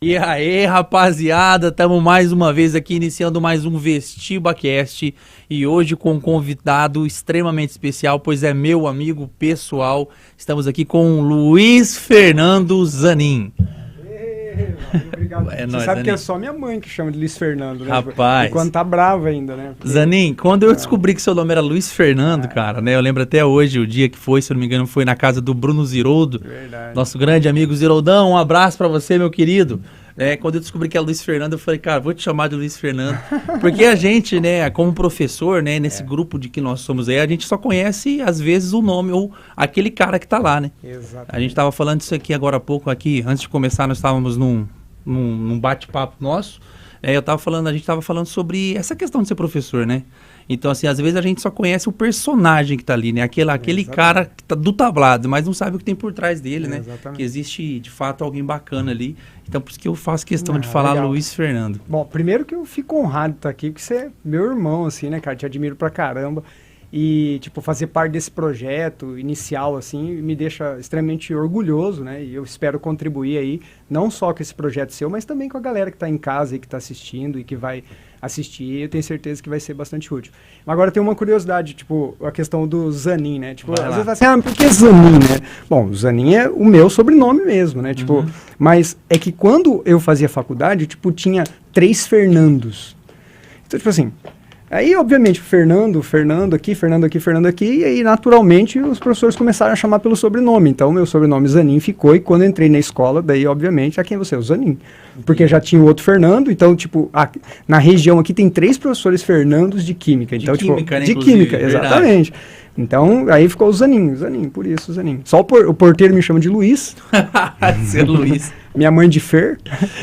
E aí, rapaziada, estamos mais uma vez aqui iniciando mais um VestibaCast e hoje com um convidado extremamente especial, pois é meu amigo pessoal. Estamos aqui com Luiz Fernando Zanin. Obrigado. Você nóis, sabe Zanin. que é só minha mãe que chama de Luiz Fernando, né? Rapaz. E quando tá brava ainda, né? Zanin, quando eu descobri que seu nome era Luiz Fernando, cara, né? Eu lembro até hoje, o dia que foi, se eu não me engano, foi na casa do Bruno Ziroldo. Verdade. Nosso grande amigo Ziroldão, um abraço pra você, meu querido. Quando eu descobri que é Luiz Fernando, eu falei, cara, vou te chamar de Luiz Fernando. Porque a gente, né, como professor, né, nesse grupo de que nós somos aí, a gente só conhece, às vezes, o nome ou aquele cara que tá lá, né? Exatamente. A gente tava falando disso aqui agora há pouco, aqui, antes de começar, nós estávamos num bate-papo nosso. A gente tava falando sobre essa questão de ser professor, né? Então, assim, às vezes a gente só conhece o personagem que tá ali, né? Aquele cara que tá do tablado, mas não sabe o que tem por trás dele, né? Exatamente. Que existe, de fato, alguém bacana ali. Então, por isso que eu faço questão de falar legal. Luiz Fernando. Bom, primeiro que eu fico honrado de estar aqui, porque você é meu irmão, assim, né, cara? Te admiro pra caramba. E, tipo, fazer parte desse projeto inicial, assim, me deixa extremamente orgulhoso, né? E eu espero contribuir aí, não só com esse projeto seu, mas também com a galera que tá em casa e que tá assistindo e que vai assistir. Eu tenho certeza que vai ser bastante útil. Agora, tem uma curiosidade, tipo, a questão do Zanin, né? Tipo, Vai às lá. vezes fala assim, por que Zanin, né? Bom, Zanin é o meu sobrenome mesmo, né? Tipo, mas é que quando eu fazia faculdade, tipo, tinha 3 Fernandos. Então, tipo assim... Aí, obviamente, Fernando aqui, e aí, naturalmente, os professores começaram a chamar pelo sobrenome. Então, meu sobrenome Zanin ficou, e quando eu entrei na escola, daí, obviamente, quem é você? O Zanin. Porque já tinha o outro Fernando, então, tipo, na região aqui tem 3 professores Fernandos de Química. Então, Química, tipo, né, de inclusive, Química, verdade. exatamente. Então, aí ficou o Zanin, por isso o Zanin. Só o porteiro me chama de Luiz, Ser Luiz. minha mãe de Fer,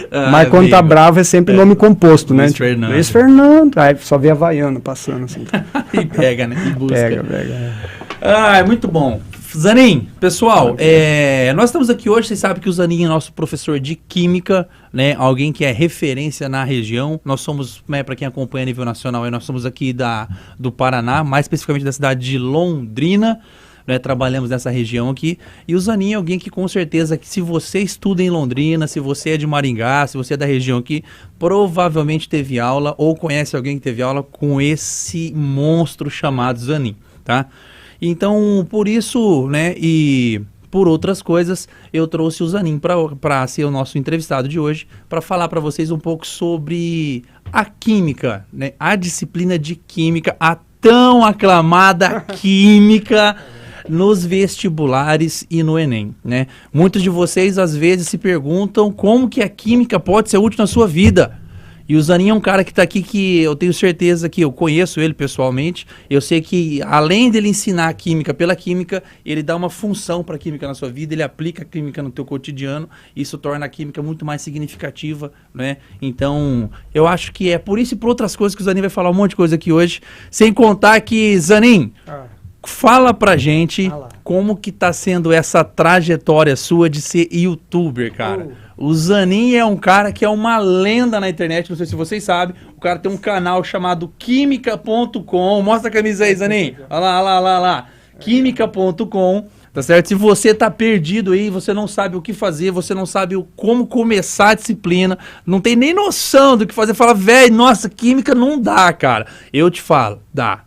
Ah, mas quando tá amigo. bravo é sempre nome composto, né? Luiz Tipo, Fernando. Luiz Fernando. Aí só vê Havaiano passando assim. E pega, né? E busca. Pega. Ah, muito bom. Zanin, pessoal, nós estamos aqui hoje, vocês sabem que o Zanin é nosso professor de Química, né? Alguém que é referência na região. Nós somos, né, para quem acompanha a nível nacional, nós somos aqui do Paraná, mais especificamente da cidade de Londrina, né? Trabalhamos nessa região aqui. E o Zanin é alguém que com certeza, que se você estuda em Londrina, se você é de Maringá, se você é da região aqui, provavelmente teve aula ou conhece alguém que teve aula com esse monstro chamado Zanin, tá? Então, por isso, né, e por outras coisas, eu trouxe o Zanin para ser o nosso entrevistado de hoje, para falar para vocês um pouco sobre a química, né, a disciplina de química, a tão aclamada química nos vestibulares e no Enem, né? Muitos de vocês, às vezes, se perguntam como que a química pode ser útil na sua vida. E o Zanin é um cara que está aqui que eu tenho certeza que eu conheço ele pessoalmente. Eu sei que, além dele ensinar a química pela química, ele dá uma função para a química na sua vida, ele aplica a química no teu cotidiano. Isso torna a química muito mais significativa, né? Então, eu acho que é por isso e por outras coisas que o Zanin vai falar um monte de coisa aqui hoje. Sem contar que, Zanin, fala pra gente como que tá sendo essa trajetória sua de ser youtuber, cara. O Zanin é um cara que é uma lenda na internet, não sei se vocês sabem. O cara tem um canal chamado Química.com. Mostra a camisa aí, Zanin. Olha lá. Química.com. Tá certo? Se você tá perdido aí, você não sabe o que fazer, você não sabe como começar a disciplina, não tem nem noção do que fazer, fala, velho, nossa, química não dá, cara. Eu te falo, dá.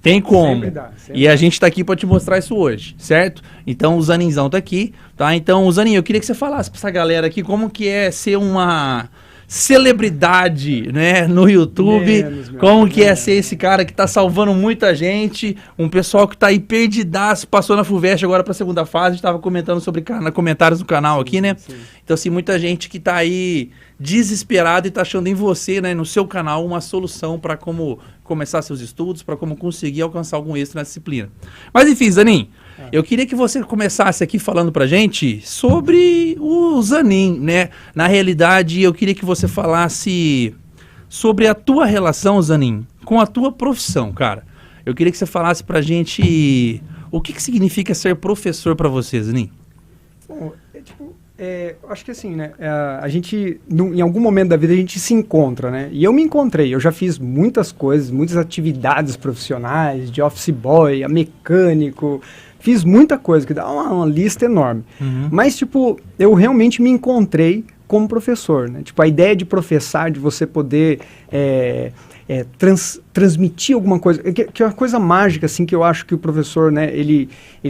Tem como. Sempre dá. E a gente tá aqui pra te mostrar isso hoje, certo? Então o Zaninzão tá aqui, tá? Então, Zanin, eu queria que você falasse pra essa galera aqui como que é ser uma celebridade, né, no YouTube, como que é ser esse cara que tá salvando muita gente, um pessoal que tá aí perdidaço, passou na FUVEST agora pra segunda fase, a gente tava comentando sobre comentários do canal aqui, né? Sim. Então, assim, muita gente que tá aí desesperado e tá achando em você, né, no seu canal, uma solução para como começar seus estudos, para como conseguir alcançar algum êxito na disciplina. Mas enfim, Zanin, eu queria que você começasse aqui falando pra gente sobre o Zanin, né? Na realidade, eu queria que você falasse sobre a tua relação, Zanin, com a tua profissão, cara. Eu queria que você falasse pra gente o que significa ser professor pra você, Zanin. Bom, eu acho que assim, né, a gente, em algum momento da vida a gente se encontra, né, e eu me encontrei, eu já fiz muitas coisas, muitas atividades profissionais, de office boy, a mecânico, fiz muita coisa, que dá uma lista enorme, mas tipo, eu realmente me encontrei como professor, né? Tipo, a ideia de professar, de você poder transmitir alguma coisa, que é uma coisa mágica, assim, que eu acho que o professor, né, ele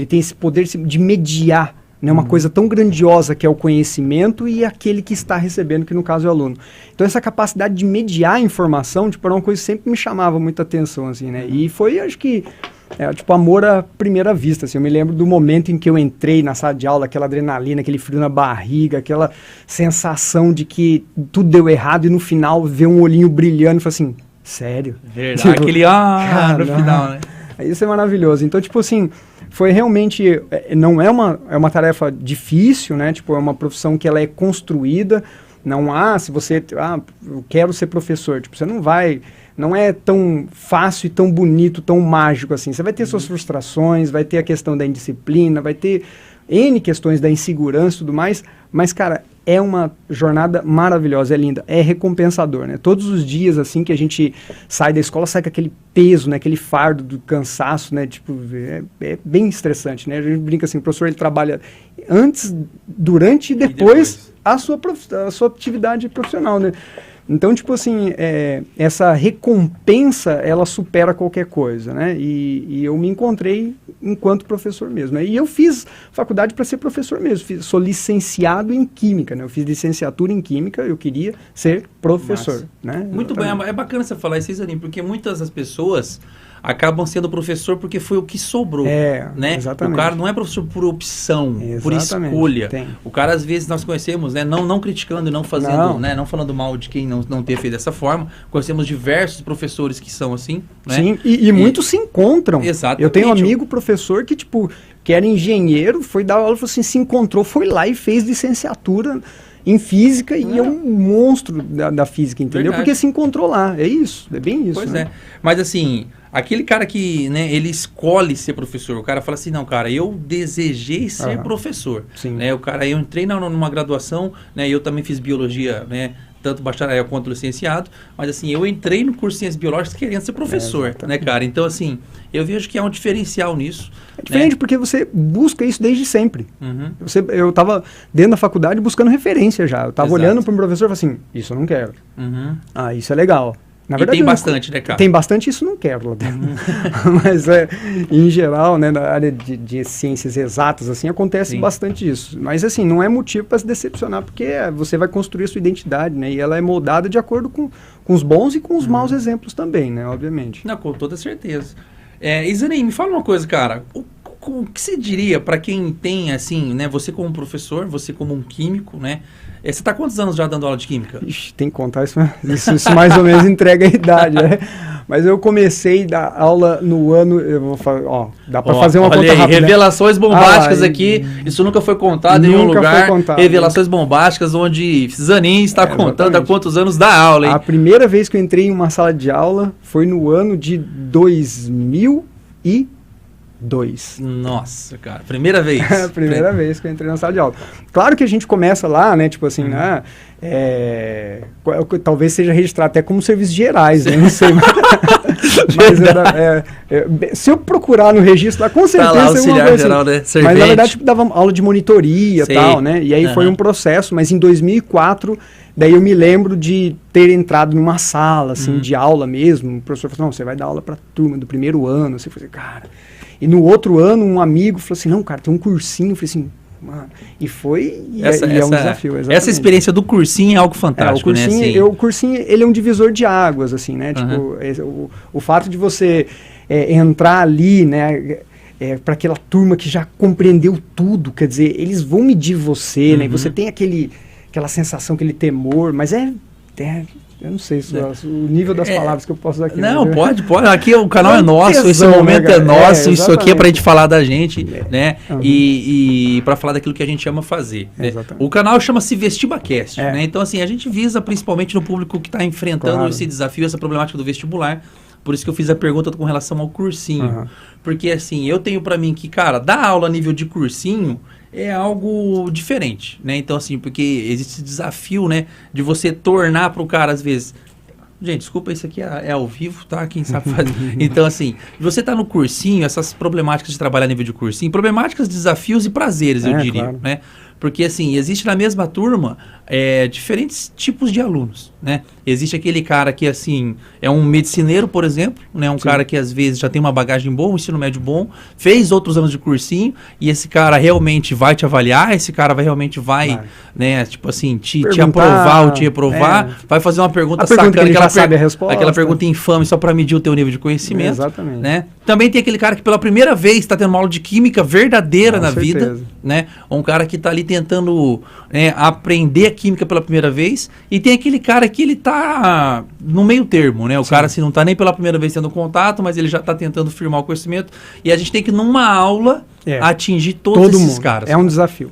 tem esse poder de mediar, né, uma coisa tão grandiosa que é o conhecimento e aquele que está recebendo, que no caso é o aluno. Então essa capacidade de mediar a informação, tipo, era uma coisa que sempre me chamava muita atenção, assim, né? E foi, acho que, tipo, amor à primeira vista, assim. Eu me lembro do momento em que eu entrei na sala de aula, aquela adrenalina, aquele frio na barriga, aquela sensação de que tudo deu errado e no final ver um olhinho brilhando e falar assim, sério? Verdade, tipo, aquele no final, né? Isso é maravilhoso. Então, tipo assim, foi realmente, não é uma tarefa difícil, né? Tipo, é uma profissão que ela é construída, não há, se você, eu quero ser professor, tipo, você não é tão fácil e tão bonito, tão mágico assim. Você vai ter suas frustrações, vai ter a questão da indisciplina, vai ter N questões da insegurança e tudo mais, mas, cara, é uma jornada maravilhosa, é linda, é recompensador, né? Todos os dias, assim, que a gente sai da escola, sai com aquele peso, né? Aquele fardo do cansaço, né? Tipo, é bem estressante, né? A gente brinca assim, o professor, ele trabalha antes, durante e depois a sua atividade profissional, né? Então, tipo assim, essa recompensa, ela supera qualquer coisa, né? E eu me encontrei enquanto professor mesmo, né? E eu fiz faculdade para ser professor mesmo. Sou licenciado em Química, né? Eu fiz licenciatura em Química, eu queria ser professor, né? Muito bem, é bacana você falar isso, Zanin, porque muitas das pessoas acabam sendo professor porque foi o que sobrou, né? Exatamente. O cara não é professor por opção, por escolha. O cara, às vezes, nós conhecemos, né? Não criticando e não fazendo, né? Não falando mal de quem não ter feito dessa forma. Conhecemos diversos professores que são assim, né? Sim, e muitos se encontram. Exatamente. Eu tenho um amigo professor que, tipo, que era engenheiro, foi dar aula, falou assim, se encontrou, foi lá e fez licenciatura em física e é um monstro da física, entendeu? Verdade. Porque se encontrou lá, é isso, é bem isso. Pois né? é, mas assim, aquele cara que, né, ele escolhe ser professor, o cara fala assim, não, cara, eu desejei ser professor, né? O cara, eu entrei numa graduação, né, eu também fiz biologia, né, tanto bacharel quanto licenciado, mas assim, eu entrei no curso de Ciências Biológicas querendo ser professor, né, cara? Então, assim, eu vejo que há um diferencial nisso. É diferente, né? Porque você busca isso desde sempre. Uhum. Eu estava dentro da faculdade buscando referência já. Eu estava olhando para um professor e falei assim, isso eu não quero. Uhum. Isso é legal. Na verdade, tem bastante, né, cara? Tem bastante, isso não quero lá dentro. Mas, em geral, né, na área de ciências exatas, assim, acontece bastante isso. Mas, assim, não é motivo para se decepcionar, porque você vai construir a sua identidade, né? E ela é moldada de acordo com os bons e com os maus exemplos também, né? Obviamente. Não, com toda certeza. Zanin, me fala uma coisa, cara. O que você diria para quem tem, assim, né? Você como professor, você como um químico, né? Você está quantos anos já dando aula de química? Ixi, tem que contar isso mais ou menos entrega a idade, né? Mas eu comecei a dar aula no ano, eu vou falar, dá para fazer uma conta rápida. Revelações bombásticas aqui, isso nunca foi contado em nenhum lugar. Revelações bombásticas onde Zanin está contando há quantos anos dá aula, hein? A primeira vez que eu entrei em uma sala de aula foi no ano de 2002. Nossa, cara, primeira vez. Primeira vez que eu entrei na sala de aula. Claro que a gente começa lá, né, tipo assim, talvez seja registrado até como serviços gerais, né, não sei. Mas se eu procurar no registro lá, com certeza... Tá lá, auxiliar geral, né? Servente. Mas na verdade, tipo, dava aula de monitoria e tal, né, e aí foi um processo, mas em 2004... Daí eu me lembro de ter entrado numa sala, assim, de aula mesmo. O professor falou, não, você vai dar aula pra turma do primeiro ano. Você falou, cara... E no outro ano, um amigo falou assim, não, cara, tem um cursinho. Eu falei assim, mano... E foi... é um desafio, exatamente. Essa experiência do cursinho é algo fantástico, o cursinho, né? Assim. O cursinho, ele é um divisor de águas, assim, né? Tipo, o fato de você entrar ali, né... para aquela turma que já compreendeu tudo, quer dizer, eles vão medir você, né? E você tem aquela sensação, aquele temor, mas eu não sei o nível das palavras que eu posso dar aqui. Não, pode. Aqui o canal é nosso, tesão, esse momento é nosso, isso aqui é pra gente falar da gente, né? E pra falar daquilo que a gente ama fazer. O canal chama-se VestibaCast, né? Então, assim, a gente visa principalmente no público que está enfrentando esse desafio, essa problemática do vestibular. Por isso que eu fiz a pergunta com relação ao cursinho. Porque, assim, eu tenho pra mim que, cara, dar aula a nível de cursinho é algo diferente, né? Então, assim, porque existe esse desafio, né? De você tornar pro cara, às vezes... Gente, desculpa, isso aqui é ao vivo, tá? Quem sabe fazer. Então, assim, você tá no cursinho, essas problemáticas de trabalhar a nível de cursinho, problemáticas, desafios e prazeres, eu diria, né? Porque, assim, existe na mesma turma diferentes tipos de alunos, né? Existe aquele cara que, assim, é um medicineiro, por exemplo, né? Um cara que, às vezes, já tem uma bagagem boa, um ensino médio bom, fez outros anos de cursinho, e esse cara realmente vai te avaliar, esse cara vai. Né? Tipo assim, te aprovar ou te reprovar, vai fazer uma pergunta sacana, aquela pergunta infame só para medir o teu nível de conhecimento. Exatamente. Né? Também tem aquele cara que pela primeira vez está tendo uma aula de química verdadeira na vida, né? Um cara que está ali tentando aprender a química pela primeira vez, e tem aquele cara que ele tá no meio termo, né? O cara assim, não tá nem pela primeira vez tendo contato, mas ele já tá tentando firmar o conhecimento, e a gente tem que numa aula atingir todos esses mundo. caras. É um desafio.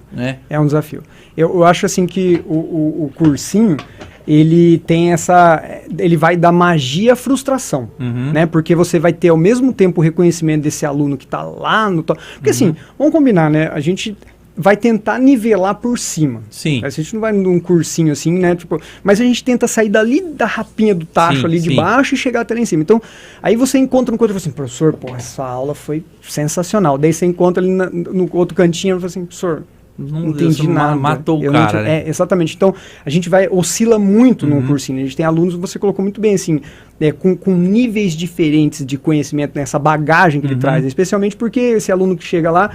É um desafio. Eu acho assim que o cursinho, ele tem ele vai dar magia à frustração, né? Porque você vai ter ao mesmo tempo o reconhecimento desse aluno que está lá no porque assim, vamos combinar, né? A gente vai tentar nivelar por cima. Sim. A gente não vai num cursinho assim, né? Tipo, mas a gente tenta sair dali da rapinha do tacho ali de baixo e chegar até lá em cima. Então, aí você encontra um coisa e fala assim, professor, pô, essa aula foi sensacional. Daí você encontra ali no outro cantinho e fala assim, professor, não entendi nada. Matou o cara, né? Exatamente. Então, a gente oscila muito num cursinho. A gente tem alunos, você colocou muito bem assim, com níveis diferentes de conhecimento, nessa bagagem que ele traz. Especialmente porque esse aluno que chega lá,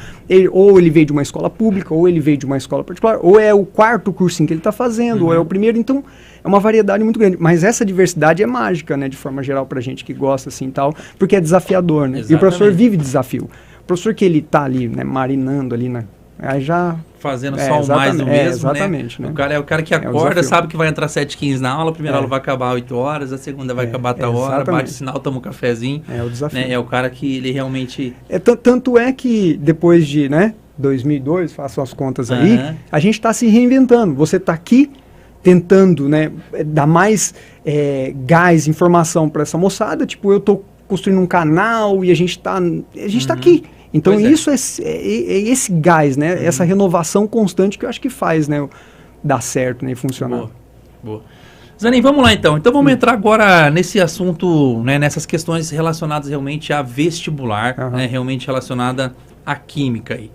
ou ele veio de uma escola pública, ou ele veio de uma escola particular, ou é o quarto cursinho que ele está fazendo, ou é o primeiro. Então, é uma variedade muito grande. Mas essa diversidade é mágica, né? De forma geral, pra gente que gosta assim e tal, porque é desafiador, né? Exatamente. E o professor vive desafio. O professor que ele tá ali, né, marinando ali aí já... Fazendo só o mais do mesmo, exatamente, né? O cara é o cara que acorda, sabe que vai entrar 7h15 na aula, a primeira aula vai acabar 8 horas, a segunda vai acabar tal hora, bate o sinal, toma um cafezinho. É o desafio. Né? É o cara que ele realmente... Tanto é que depois de 2002, façam as contas aí, a gente está se reinventando. Você está aqui tentando, né, dar mais gás, informação para essa moçada, tipo, eu estou construindo um canal e a gente está aqui. Então isso é esse gás, né? Essa renovação constante que eu acho que faz, né, dar certo, né, e funcionar. Boa. Zanin, vamos lá então. Então vamos entrar agora nesse assunto, né, nessas questões relacionadas realmente a vestibular, né, realmente relacionada à química aí.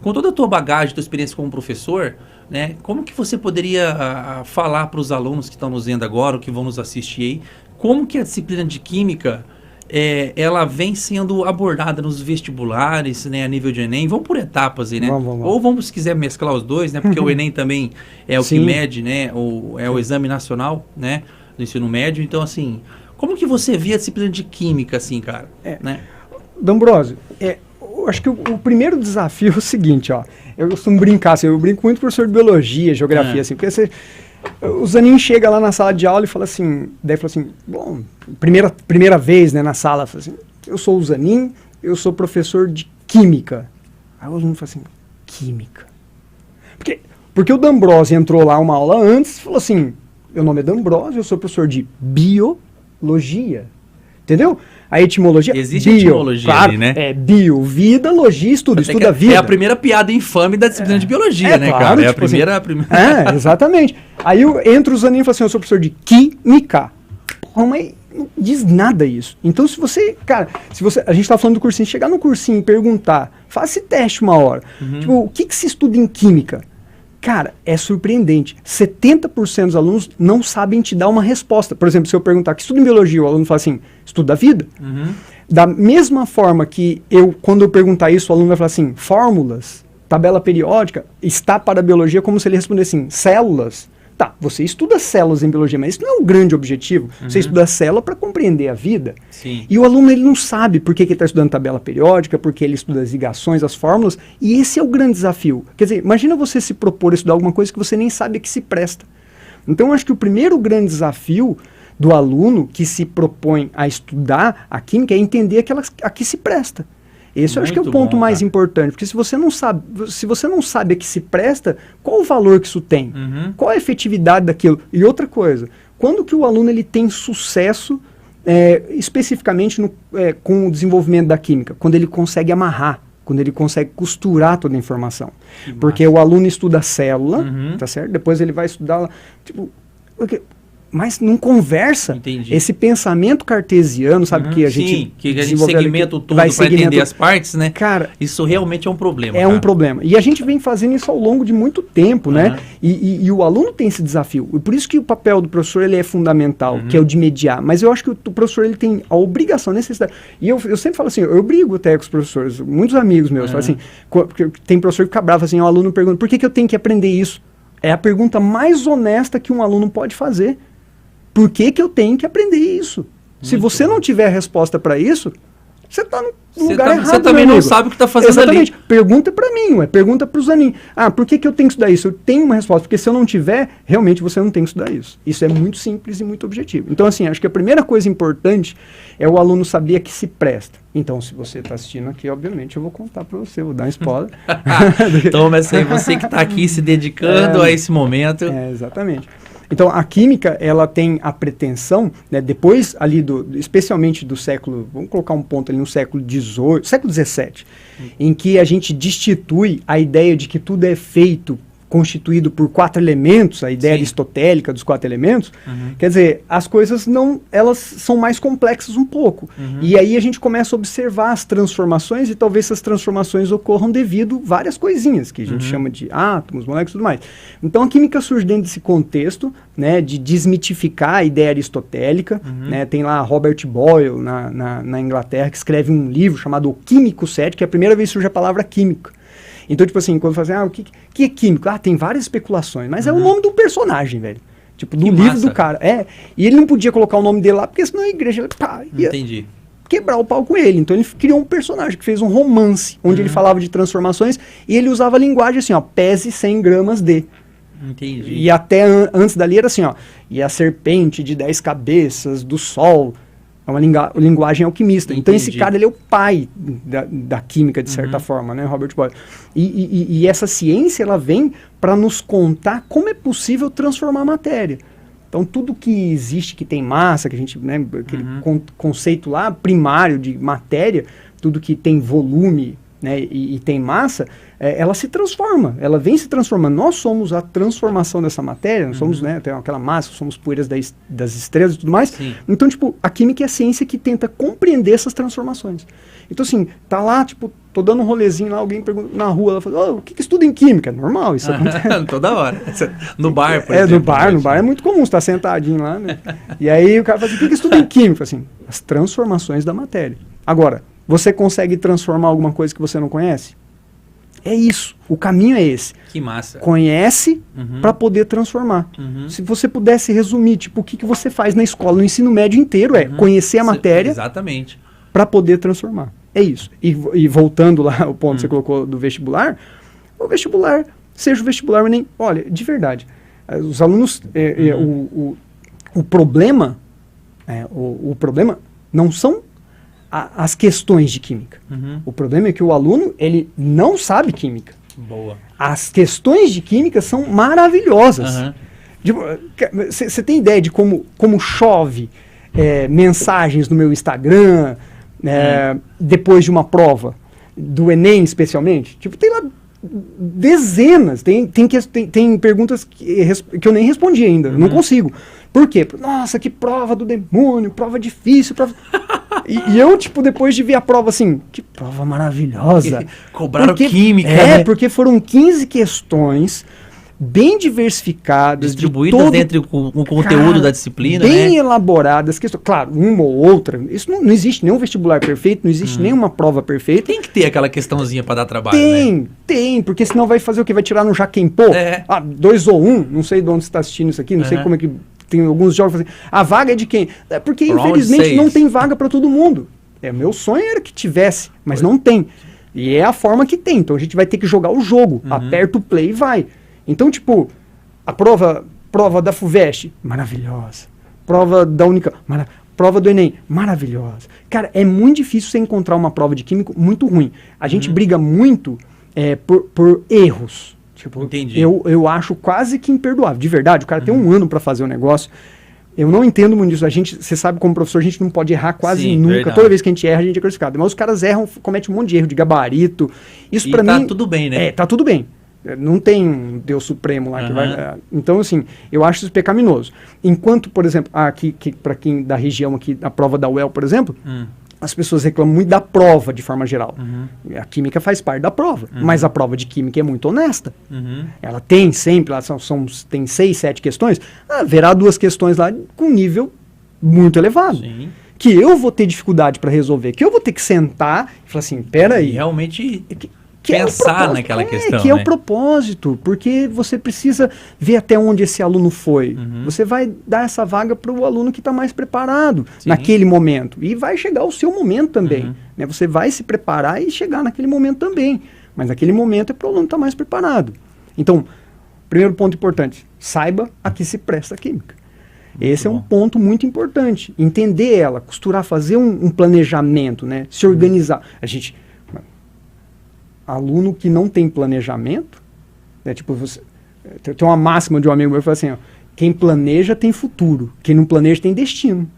Com toda a tua bagagem, tua experiência como professor, né, como que você poderia falar para os alunos que estão nos vendo agora, ou que vão nos assistir aí, como que a disciplina de química ela vem sendo abordada nos vestibulares, né, a nível de Enem? Vamos por etapas aí, né? Vamos. Ou vamos, se quiser, mesclar os dois, né? Porque o Enem também é o que mede, né? É o exame nacional, né, do ensino médio. Então, assim, como que você vê a disciplina de química, assim, cara? Né? D'Ambrosio, eu acho que o primeiro desafio é o seguinte, ó. Eu costumo brincar, assim, eu brinco muito com professor de biologia, geografia, assim, porque o Zanin chega lá na sala de aula e fala assim, bom, primeira vez, né, na sala, fala assim, eu sou o Zanin, eu sou professor de química. Aí o aluno fala assim, química? Porque o D'Ambrosio entrou lá uma aula antes e falou assim, meu nome é D'Ambrosio, eu sou professor de biologia. Entendeu? A etimologia... Existe etimologia, claro, ali, né? Bio, vida, logia, estuda vida. É a primeira piada infame da disciplina de biologia, né, claro, cara? tipo É a primeira... exatamente. Aí entra o Zanin e fala assim, eu sou professor de química. Mas não diz nada isso. Então, a gente tá falando do cursinho, chegar no cursinho e perguntar, faça esse teste uma hora. Tipo, o que se estuda em química? Cara, é surpreendente. 70% dos alunos não sabem te dar uma resposta. Por exemplo, se eu perguntar que estuda em biologia, o aluno fala assim, estuda a vida. Da mesma forma que quando eu perguntar isso, o aluno vai falar assim, fórmulas, tabela periódica, está para a biologia, como se ele respondesse assim, células. Tá, você estuda células em biologia, mas isso não é o grande objetivo. Você estuda a célula para compreender a vida. Sim. E o aluno ele não sabe por que ele está estudando tabela periódica, porque ele estuda as ligações, as fórmulas, e esse é o grande desafio. Quer dizer, imagina você se propor a estudar alguma coisa que você nem sabe a que se presta. Então, eu acho que o primeiro grande desafio do aluno que se propõe a estudar a química é entender a que se presta. Esse eu acho que é o ponto mais importante, porque se você não sabe a que se presta, qual o valor que isso tem? Qual a efetividade daquilo? E outra coisa, quando que o aluno ele tem sucesso especificamente com o desenvolvimento da química? Quando ele consegue amarrar, quando ele consegue costurar toda a informação. Porque o aluno estuda a célula, tá certo? Depois ele vai estudar, tipo, mas não conversa. Entendi. Esse pensamento cartesiano, sabe, que a gente... Sim, que a gente segmenta o todo para entender as partes, né? Cara, isso realmente é um problema. É um problema. E a gente vem fazendo isso ao longo de muito tempo, né? E o aluno tem esse desafio. E por isso que o papel do professor ele é fundamental, que é o de mediar. Mas eu acho que o professor ele tem a obrigação, a necessidade. E eu sempre falo assim, eu brigo até com os professores, muitos amigos meus, falam assim, porque tem professor que fica bravo, assim, o aluno pergunta, por que eu tenho que aprender isso? É a pergunta mais honesta que um aluno pode fazer. Por que eu tenho que aprender isso? Se você não tiver a resposta para isso, você está no lugar errado. Você também não sabe o que está fazendo. Exatamente. Ali. Pergunta para mim, pergunta para o Zanin. Por que eu tenho que estudar isso? Eu tenho uma resposta, porque se eu não tiver, realmente você não tem que estudar isso. Isso é muito simples e muito objetivo. Então, assim, acho que a primeira coisa importante é o aluno saber a que se presta. Então, se você está assistindo aqui, obviamente, eu vou contar para você, vou dar um spoiler. Então, mas é você que está aqui se dedicando a esse momento. Exatamente. Então, a química, ela tem a pretensão, né, depois ali, especialmente do século, vamos colocar um ponto ali no século XVIII, século XVII, em que a gente destitui a ideia de que tudo é feito, constituído por 4 elementos, a ideia aristotélica dos 4 elementos, quer dizer, as coisas não, elas são mais complexas um pouco. E aí a gente começa a observar as transformações e talvez essas transformações ocorram devido a várias coisinhas, que a gente chama de átomos, moléculas e tudo mais. Então a química surge dentro desse contexto, né, de desmitificar a ideia aristotélica, né, tem lá Robert Boyle, na Inglaterra, que escreve um livro chamado O Químico 7, que é a primeira vez que surge a palavra química. Então, tipo assim, quando fazem, o que é químico? Tem várias especulações, mas é o nome do personagem, velho. Tipo, do livro do cara. E ele não podia colocar o nome dele lá, porque senão a igreja ia quebrar o pau com ele. Então ele criou um personagem que fez um romance, onde ele falava de transformações, e ele usava a linguagem assim, pese 100 gramas de. Entendi. E até antes dali era assim, e a serpente de 10 cabeças do sol. É uma linguagem alquimista. Entendi. Então esse cara, ele é o pai da química, de certa forma, né, Robert Boyle. E essa ciência, ela vem para nos contar como é possível transformar a matéria. Então tudo que existe, que tem massa, que a gente, né, aquele conceito lá primário de matéria, tudo que tem volume, né, e tem massa, ela se transforma, ela vem se transformando. Nós somos a transformação dessa matéria, nós somos, né, tem aquela massa, somos poeiras das estrelas e tudo mais. Sim. Então, tipo, a química é a ciência que tenta compreender essas transformações. Então, assim, tá lá, tipo, tô dando um rolezinho lá, alguém pergunta na rua, ela fala, o que estuda em química? Normal, isso acontece. Toda hora. No bar, por exemplo. No bar é muito comum, você tá sentadinho lá, né? E aí o cara fala assim, o que estuda em química? Assim, as transformações da matéria. Agora, você consegue transformar alguma coisa que você não conhece? É isso. O caminho é esse. Que massa. Conhece para poder transformar. Se você pudesse resumir, tipo, o que você faz na escola, no ensino médio inteiro, conhecer a matéria. Exatamente. Para poder transformar. É isso. E voltando lá ao ponto que você colocou do vestibular, o vestibular, seja o vestibular ou nem... Olha, de verdade, os alunos... O problema... o problema não são as questões de química. O problema é que o aluno, ele não sabe química. Boa. As questões de química são maravilhosas. Você tem ideia de como chove mensagens no meu Instagram depois de uma prova, do Enem especialmente? Tipo, tem lá dezenas, tem perguntas que eu nem respondi ainda, não consigo. Por quê? Nossa, que prova do demônio, prova difícil, prova... E eu, tipo, depois de ver a prova, assim, que prova maravilhosa. Cobraram química, né? Porque foram 15 questões bem diversificadas. Distribuídas dentro com o conteúdo da disciplina, bem elaboradas. Claro, uma ou outra. Isso não existe nenhum vestibular perfeito, não existe nenhuma prova perfeita. Tem que ter aquela questãozinha para dar trabalho, Tem, porque senão vai fazer o quê? Vai tirar no Jaquempô? 2 ou 1, não sei de onde você está assistindo isso aqui, não sei como é que... Tem alguns jogos assim, a vaga é de quem? Porque infelizmente não tem vaga para todo mundo. Meu sonho era que tivesse, mas não tem. E é a forma que tem. Então a gente vai ter que jogar o jogo. Aperta o play e vai. Então, tipo, a prova da FUVEST, maravilhosa. Prova da Unicamp, prova do Enem, maravilhosa. Cara, é muito difícil você encontrar uma prova de químico muito ruim. A gente briga muito por erros. Tipo, entendi. Eu acho quase que imperdoável. De verdade, o cara tem um ano para fazer o negócio. Eu não entendo muito disso. Você sabe, como professor, a gente não pode errar quase nunca. Verdade. Toda vez que a gente erra, a gente é crucificado. Mas os caras erram, cometem um monte de erro de gabarito. Isso para mim... tá tudo bem, né? Tá tudo bem. Não tem um Deus Supremo lá que vai... Então, assim, eu acho isso pecaminoso. Enquanto, por exemplo, aqui, para quem da região aqui, a prova da UEL, por exemplo, as pessoas reclamam muito da prova, de forma geral. A química faz parte da prova, mas a prova de química é muito honesta. Ela tem sempre, tem 6, 7 questões, haverá 2 questões lá com nível muito elevado. Sim. Que eu vou ter dificuldade para resolver, que eu vou ter que sentar e falar assim, peraí... E realmente... Que pensar naquela questão, que é o propósito, porque você precisa ver até onde esse aluno foi. Você vai dar essa vaga para o aluno que está mais preparado naquele momento. E vai chegar o seu momento também. Né? Você vai se preparar e chegar naquele momento também. Mas naquele momento é para o aluno estar mais preparado. Então, primeiro ponto importante, saiba a que se presta a química. Esse é um ponto muito importante. Entender ela, costurar, fazer um planejamento, né? Se organizar. Aluno que não tem planejamento, né, tipo, tem uma máxima de um amigo meu que fala assim, ó, quem planeja tem futuro, quem não planeja tem destino.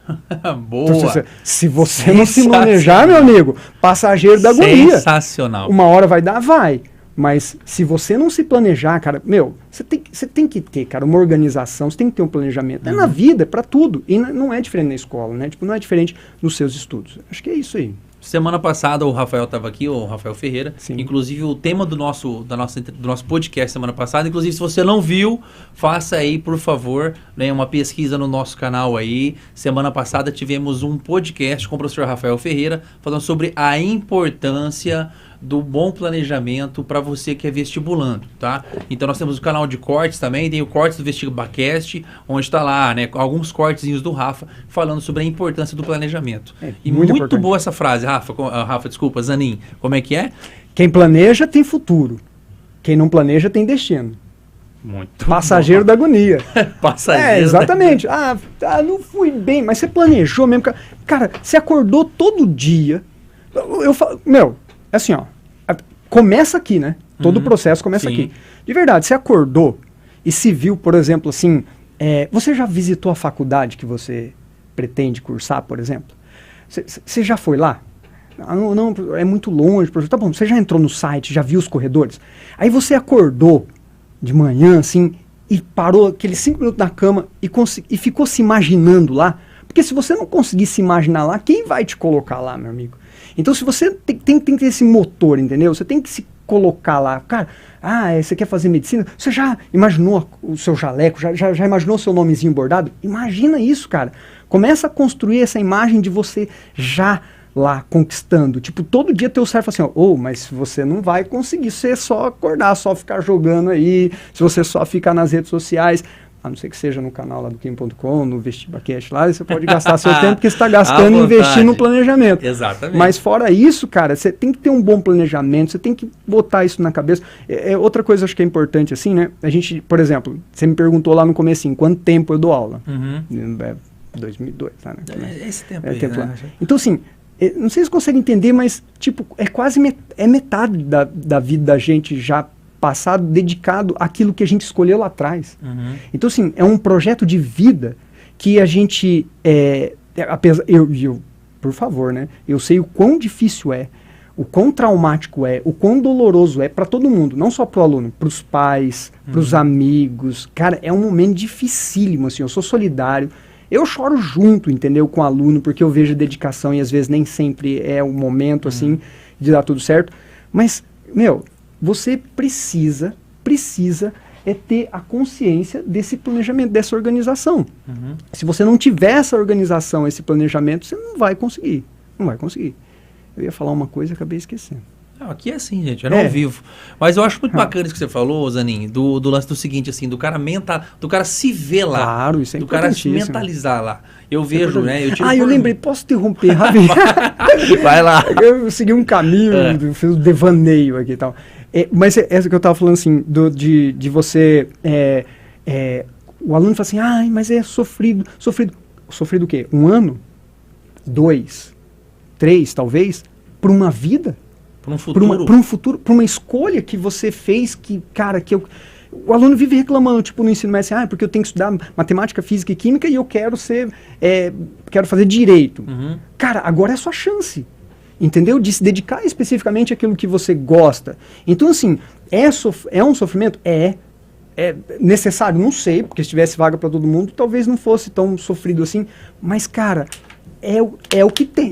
Boa! Então, se você não se planejar, meu amigo, passageiro da agonia. Sensacional. Uma hora vai dar, vai. Mas se você não se planejar, cara, você tem que ter, cara, uma organização, você tem que ter um planejamento. É na vida, é pra tudo. E não é diferente na escola, né? Tipo, não é diferente nos seus estudos. Acho que é isso aí. Semana passada o Rafael estava aqui, o Rafael Ferreira. Sim. Inclusive o tema do nosso podcast semana passada. Inclusive, se você não viu, faça aí, por favor, né, uma pesquisa no nosso canal aí. Semana passada tivemos um podcast com o professor Rafael Ferreira falando sobre a importância do bom planejamento para você que é vestibulando, tá? Então nós temos o canal de cortes também, tem o Cortes do Vestibacast, onde está lá, né, alguns cortezinhos do Rafa falando sobre a importância do planejamento. E muito boa essa frase, Rafa, desculpa, Zanin, como é que é? Quem planeja tem futuro, quem não planeja tem destino. Muito passageiro bom. Da agonia. Passageiro. Exatamente. Não fui bem, mas você planejou mesmo. Cara, você acordou todo dia. Eu falo, é assim, ó. Começa aqui, né? Todo o processo começa aqui. De verdade, você acordou e se viu, por exemplo, assim, você já visitou a faculdade que você pretende cursar, por exemplo? Você já foi lá? Não, é muito longe. Tá bom, você já entrou no site, já viu os corredores? Aí você acordou de manhã, assim, e parou aqueles 5 minutos na cama e ficou se imaginando lá. Porque se você não conseguir se imaginar lá, quem vai te colocar lá, meu amigo? Então, se você tem que ter esse motor, entendeu? Você tem que se colocar lá. Cara, você quer fazer medicina? Você já imaginou o seu jaleco? Já imaginou o seu nomezinho bordado? Imagina isso, cara. Começa a construir essa imagem de você já lá conquistando. Tipo, todo dia teu cérebro fala assim, mas você não vai conseguir ser só acordar, só ficar jogando aí, se você só ficar nas redes sociais, a não ser que seja no canal lá do Kim.com, no Vestibacast lá, você pode gastar seu tempo porque você está gastando e investindo no planejamento. Exatamente. Mas fora isso, cara, você tem que ter um bom planejamento, você tem que botar isso na cabeça. Outra coisa acho que é importante, assim, né? A gente, por exemplo, você me perguntou lá no comecinho, quanto tempo eu dou aula? 2002, tá, né? Esse tempo aí, né? Então, assim, não sei se você consegue entender, mas, tipo, é metade da vida da gente já passado, dedicado àquilo que a gente escolheu lá atrás. Então, assim, é um projeto de vida que a gente, por favor, né? Eu sei o quão difícil é, o quão traumático é, o quão doloroso é para todo mundo, não só para o aluno, para os pais, para os amigos. Cara, é um momento dificílimo, assim, eu sou solidário. Eu choro junto, entendeu, com o aluno, porque eu vejo dedicação e às vezes nem sempre é o momento, assim, de dar tudo certo. Mas, você precisa ter a consciência desse planejamento, dessa organização. Se você não tiver essa organização, esse planejamento, você não vai conseguir. Não vai conseguir. Eu ia falar uma coisa e acabei esquecendo. Não, aqui é assim, gente, é ao vivo. Mas eu acho muito bacana isso que você falou, Zanin, do lance do seguinte, assim, do cara se ver lá. Claro, isso é do cara se mentalizar lá. Eu vejo, né? Eu lembrei, posso interromper, Ravi? Vai lá. Eu segui um caminho, fiz um devaneio aqui e tal. Mas essa que eu estava falando, assim, de você... o aluno fala assim, mas é sofrido. Sofrido o quê? 1 ano? 2? 3, talvez? Por uma vida? Por um futuro? Por um futuro, por uma escolha que você fez que, cara, o aluno vive reclamando, tipo, no ensino médio, porque eu tenho que estudar matemática, física e química e eu quero quero fazer direito. Cara, agora é a sua chance, entendeu? De se dedicar especificamente àquilo que você gosta. Então, assim, é um sofrimento? É necessário? Não sei, porque se tivesse vaga para todo mundo, talvez não fosse tão sofrido assim. Mas, cara, é o que tem.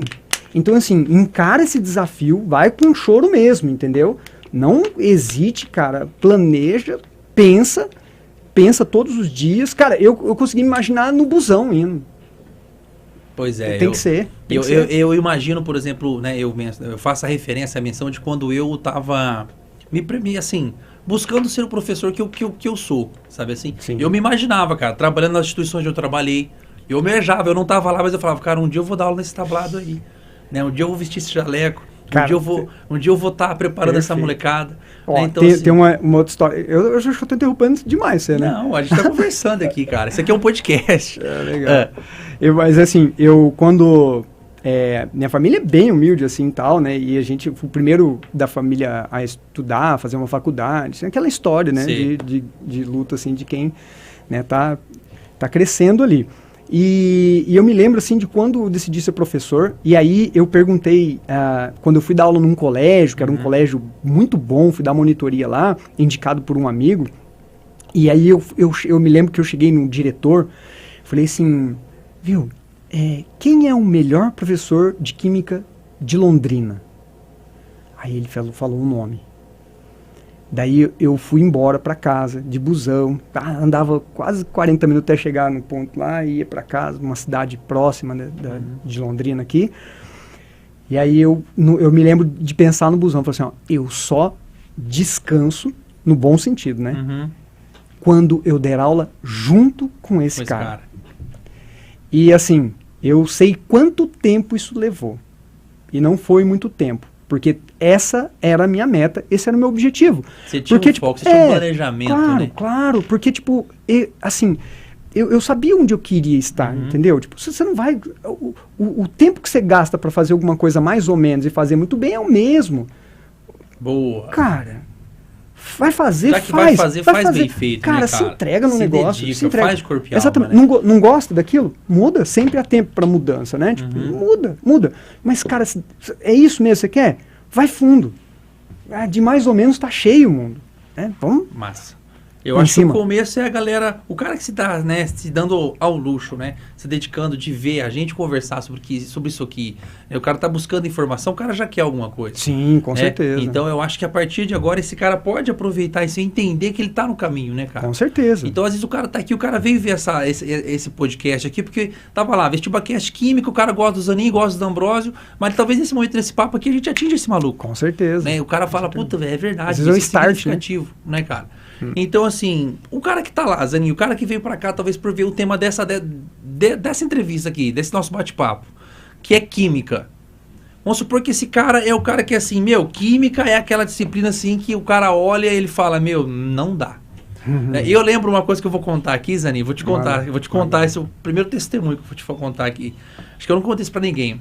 Então, assim, encara esse desafio, vai com choro mesmo, entendeu? Não hesite, cara, planeja, pensa todos os dias. Cara, eu consegui me imaginar no busão indo. Pois é. Tem que ser. Eu imagino, por exemplo, né, eu faço a referência, a menção de quando eu tava assim, buscando ser o professor que eu sou, sabe assim? Sim. Eu me imaginava, cara, trabalhando nas instituições onde eu trabalhei, eu almejava, eu não tava lá, mas eu falava, cara, um dia eu vou dar aula nesse tablado aí, né? Um dia eu vou vestir esse jaleco, cara, um dia eu vou estar preparando essa molecada. Ó, né? Então, tem uma outra história. Eu acho que eu tô interrompendo demais você, né? Não, a gente tá conversando aqui, cara. Isso aqui é um podcast. Legal. Mas assim, quando... minha família é bem humilde, assim, tal, né? E a gente foi o primeiro da família a estudar, fazer uma faculdade. Assim, aquela história, né? De luta, assim, de quem, né, tá crescendo ali. E eu me lembro, assim, de quando eu decidi ser professor. E aí eu perguntei, quando eu fui dar aula num colégio, que era um colégio muito bom, fui dar monitoria lá, indicado por um amigo. E aí eu me lembro que eu cheguei num diretor, falei assim, viu... quem é o melhor professor de química de Londrina? Aí ele falou um nome. Daí eu fui embora para casa, de busão, andava quase 40 minutos até chegar no ponto lá, e ia para casa, uma cidade próxima, né, de Londrina aqui. E aí eu me lembro de pensar no busão, falei assim, ó, eu só descanso, no bom sentido, né? Quando eu der aula junto com esse cara. E assim, eu sei quanto tempo isso levou. E não foi muito tempo. Porque essa era a minha meta, esse era o meu objetivo. Você tinha um foco, você tinha um planejamento, né? Claro, porque tipo, eu sabia onde eu queria estar, entendeu? Tipo, você não vai... O tempo que você gasta para fazer alguma coisa mais ou menos e fazer muito bem é o mesmo. Boa. Cara... Vai fazer, já que vai fazer bem feito, cara, né, se entrega no negócio. Dedica, se entrega. Faz de corpo e Exatamente. alma, né? Não gosta daquilo? Muda. Sempre há tempo para mudança, né? Tipo, muda. Mas, cara, é isso mesmo que você quer? Vai fundo. De mais ou menos tá cheio o mundo. Vamos? Massa. Eu acho que o começo é a galera, o cara que se dá, né, se dando ao luxo, né, se dedicando de ver a gente conversar sobre isso aqui. O cara tá buscando informação, o cara já quer alguma coisa. Sim, com certeza. Então eu acho que a partir de agora esse cara pode aproveitar isso e entender que ele tá no caminho, né, cara? Com certeza. Então às vezes o cara tá aqui, o cara veio ver esse podcast aqui, porque tava lá, Vestibacast Química, o cara gosta do Zanin, gosta do Ambrósio, mas talvez nesse momento, nesse papo aqui, a gente atinja esse maluco. Com certeza. Né? O cara fala, puta, velho, é verdade. Às vezes é um start, significativo, né, cara? Então, assim, o cara que tá lá, Zaninho, o cara que veio pra cá, talvez por ver o tema dessa entrevista aqui, desse nosso bate-papo, que é química. Vamos supor que esse cara é o cara que, assim, química é aquela disciplina, assim, que o cara olha e ele fala, não dá. Eu lembro uma coisa que eu vou contar aqui, Zaninho, vou te contar, esse é o primeiro testemunho que eu vou te contar aqui. Acho que eu não contei isso pra ninguém.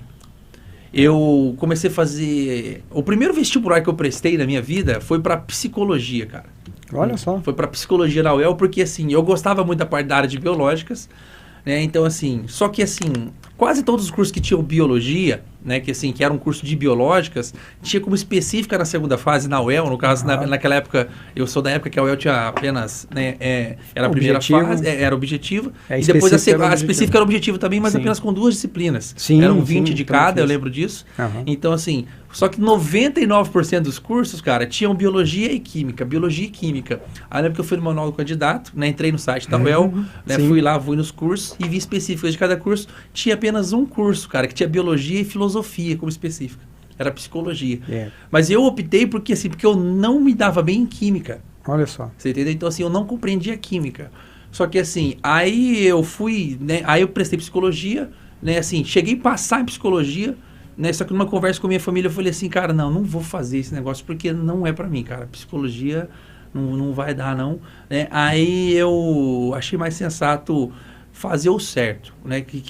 Eu comecei a fazer... O primeiro vestibular que eu prestei na minha vida foi pra psicologia, cara. Olha só. Foi para psicologia na UEL, porque assim, eu gostava muito da parte da área de biológicas, né? Então assim, só que assim, quase todos os cursos que tinham biologia, né, que assim, que era um curso de biológicas, tinha como específica na segunda fase na UEL, no caso, naquela época, eu sou da época que a UEL tinha apenas, né, era a primeira fase, era objetivo, e depois a específica era objetivo também, mas apenas com 2 disciplinas. Eram 20 de cada, eu lembro disso. Então assim, só que 99% dos cursos, cara, tinham biologia e química. Aí eu lembro que eu fui no manual do candidato, né, entrei no site da UEL, né, fui nos cursos e vi específicos de cada curso. Tinha apenas um curso, cara, que tinha biologia e filosofia como específica. Era psicologia. Mas eu optei porque eu não me dava bem em química. Olha só. Você entendeu? Então, assim, eu não compreendia química. Só que, assim, aí eu fui, né, aí eu prestei psicologia, né, assim, cheguei a passar em psicologia, né, só que numa conversa com a minha família eu falei assim, cara, não vou fazer esse negócio porque não é pra mim, cara. Psicologia não vai dar, não. Né? Aí eu achei mais sensato fazer o certo, né? O que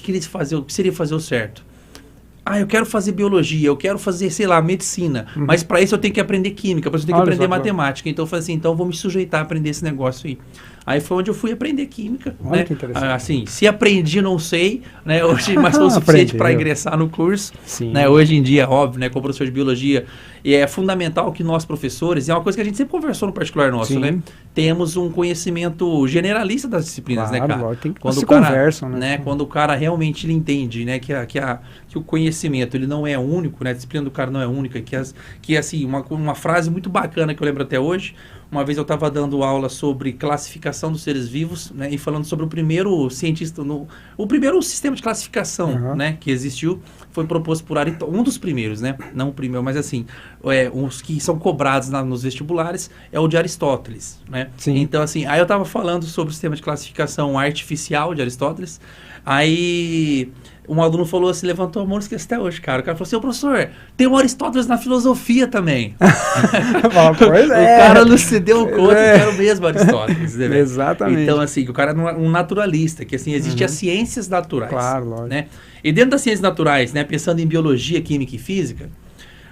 seria fazer o certo? Eu quero fazer biologia, eu quero fazer, sei lá, medicina, mas para isso eu tenho que aprender química, para isso eu tenho que aprender matemática. Então eu falei assim, então eu vou me sujeitar a aprender esse negócio aí. Aí foi onde eu fui aprender química, Olha né? que interessante. Assim, se aprendi, não sei, né? Hoje, mas foi o suficiente para ingressar no curso. Sim. Né? Hoje em dia, óbvio, né? Como professor de biologia, e é fundamental que nós, professores, é uma coisa que a gente sempre conversou no particular nosso, Sim. né? Temos um conhecimento generalista das disciplinas, Claro, né, cara? tem que Quando se o cara, conversam, né? Quando o cara realmente ele entende, né, que o conhecimento ele não é único, né? A disciplina do cara não é única, que assim, uma frase muito bacana que eu lembro até hoje. Uma vez eu estava dando aula sobre classificação dos seres vivos, né, e falando sobre o primeiro cientista, o primeiro sistema de classificação, né, que existiu, foi proposto por Aristóteles, um dos primeiros, né, não o primeiro, mas assim, os que são cobrados nos vestibulares é o de Aristóteles, né. Sim. Então assim, aí eu estava falando sobre o sistema de classificação artificial de Aristóteles, aí um aluno falou assim, levantou a mão, esqueci até hoje, cara. O cara falou assim, professor, tem um Aristóteles na filosofia também. Pois é. O cara não se deu conta que era o mesmo Aristóteles. Né? Exatamente. Então, assim, o cara é um naturalista, que assim, existem as ciências naturais. Claro, lógico. Né? E dentro das ciências naturais, né, pensando em biologia, química e física,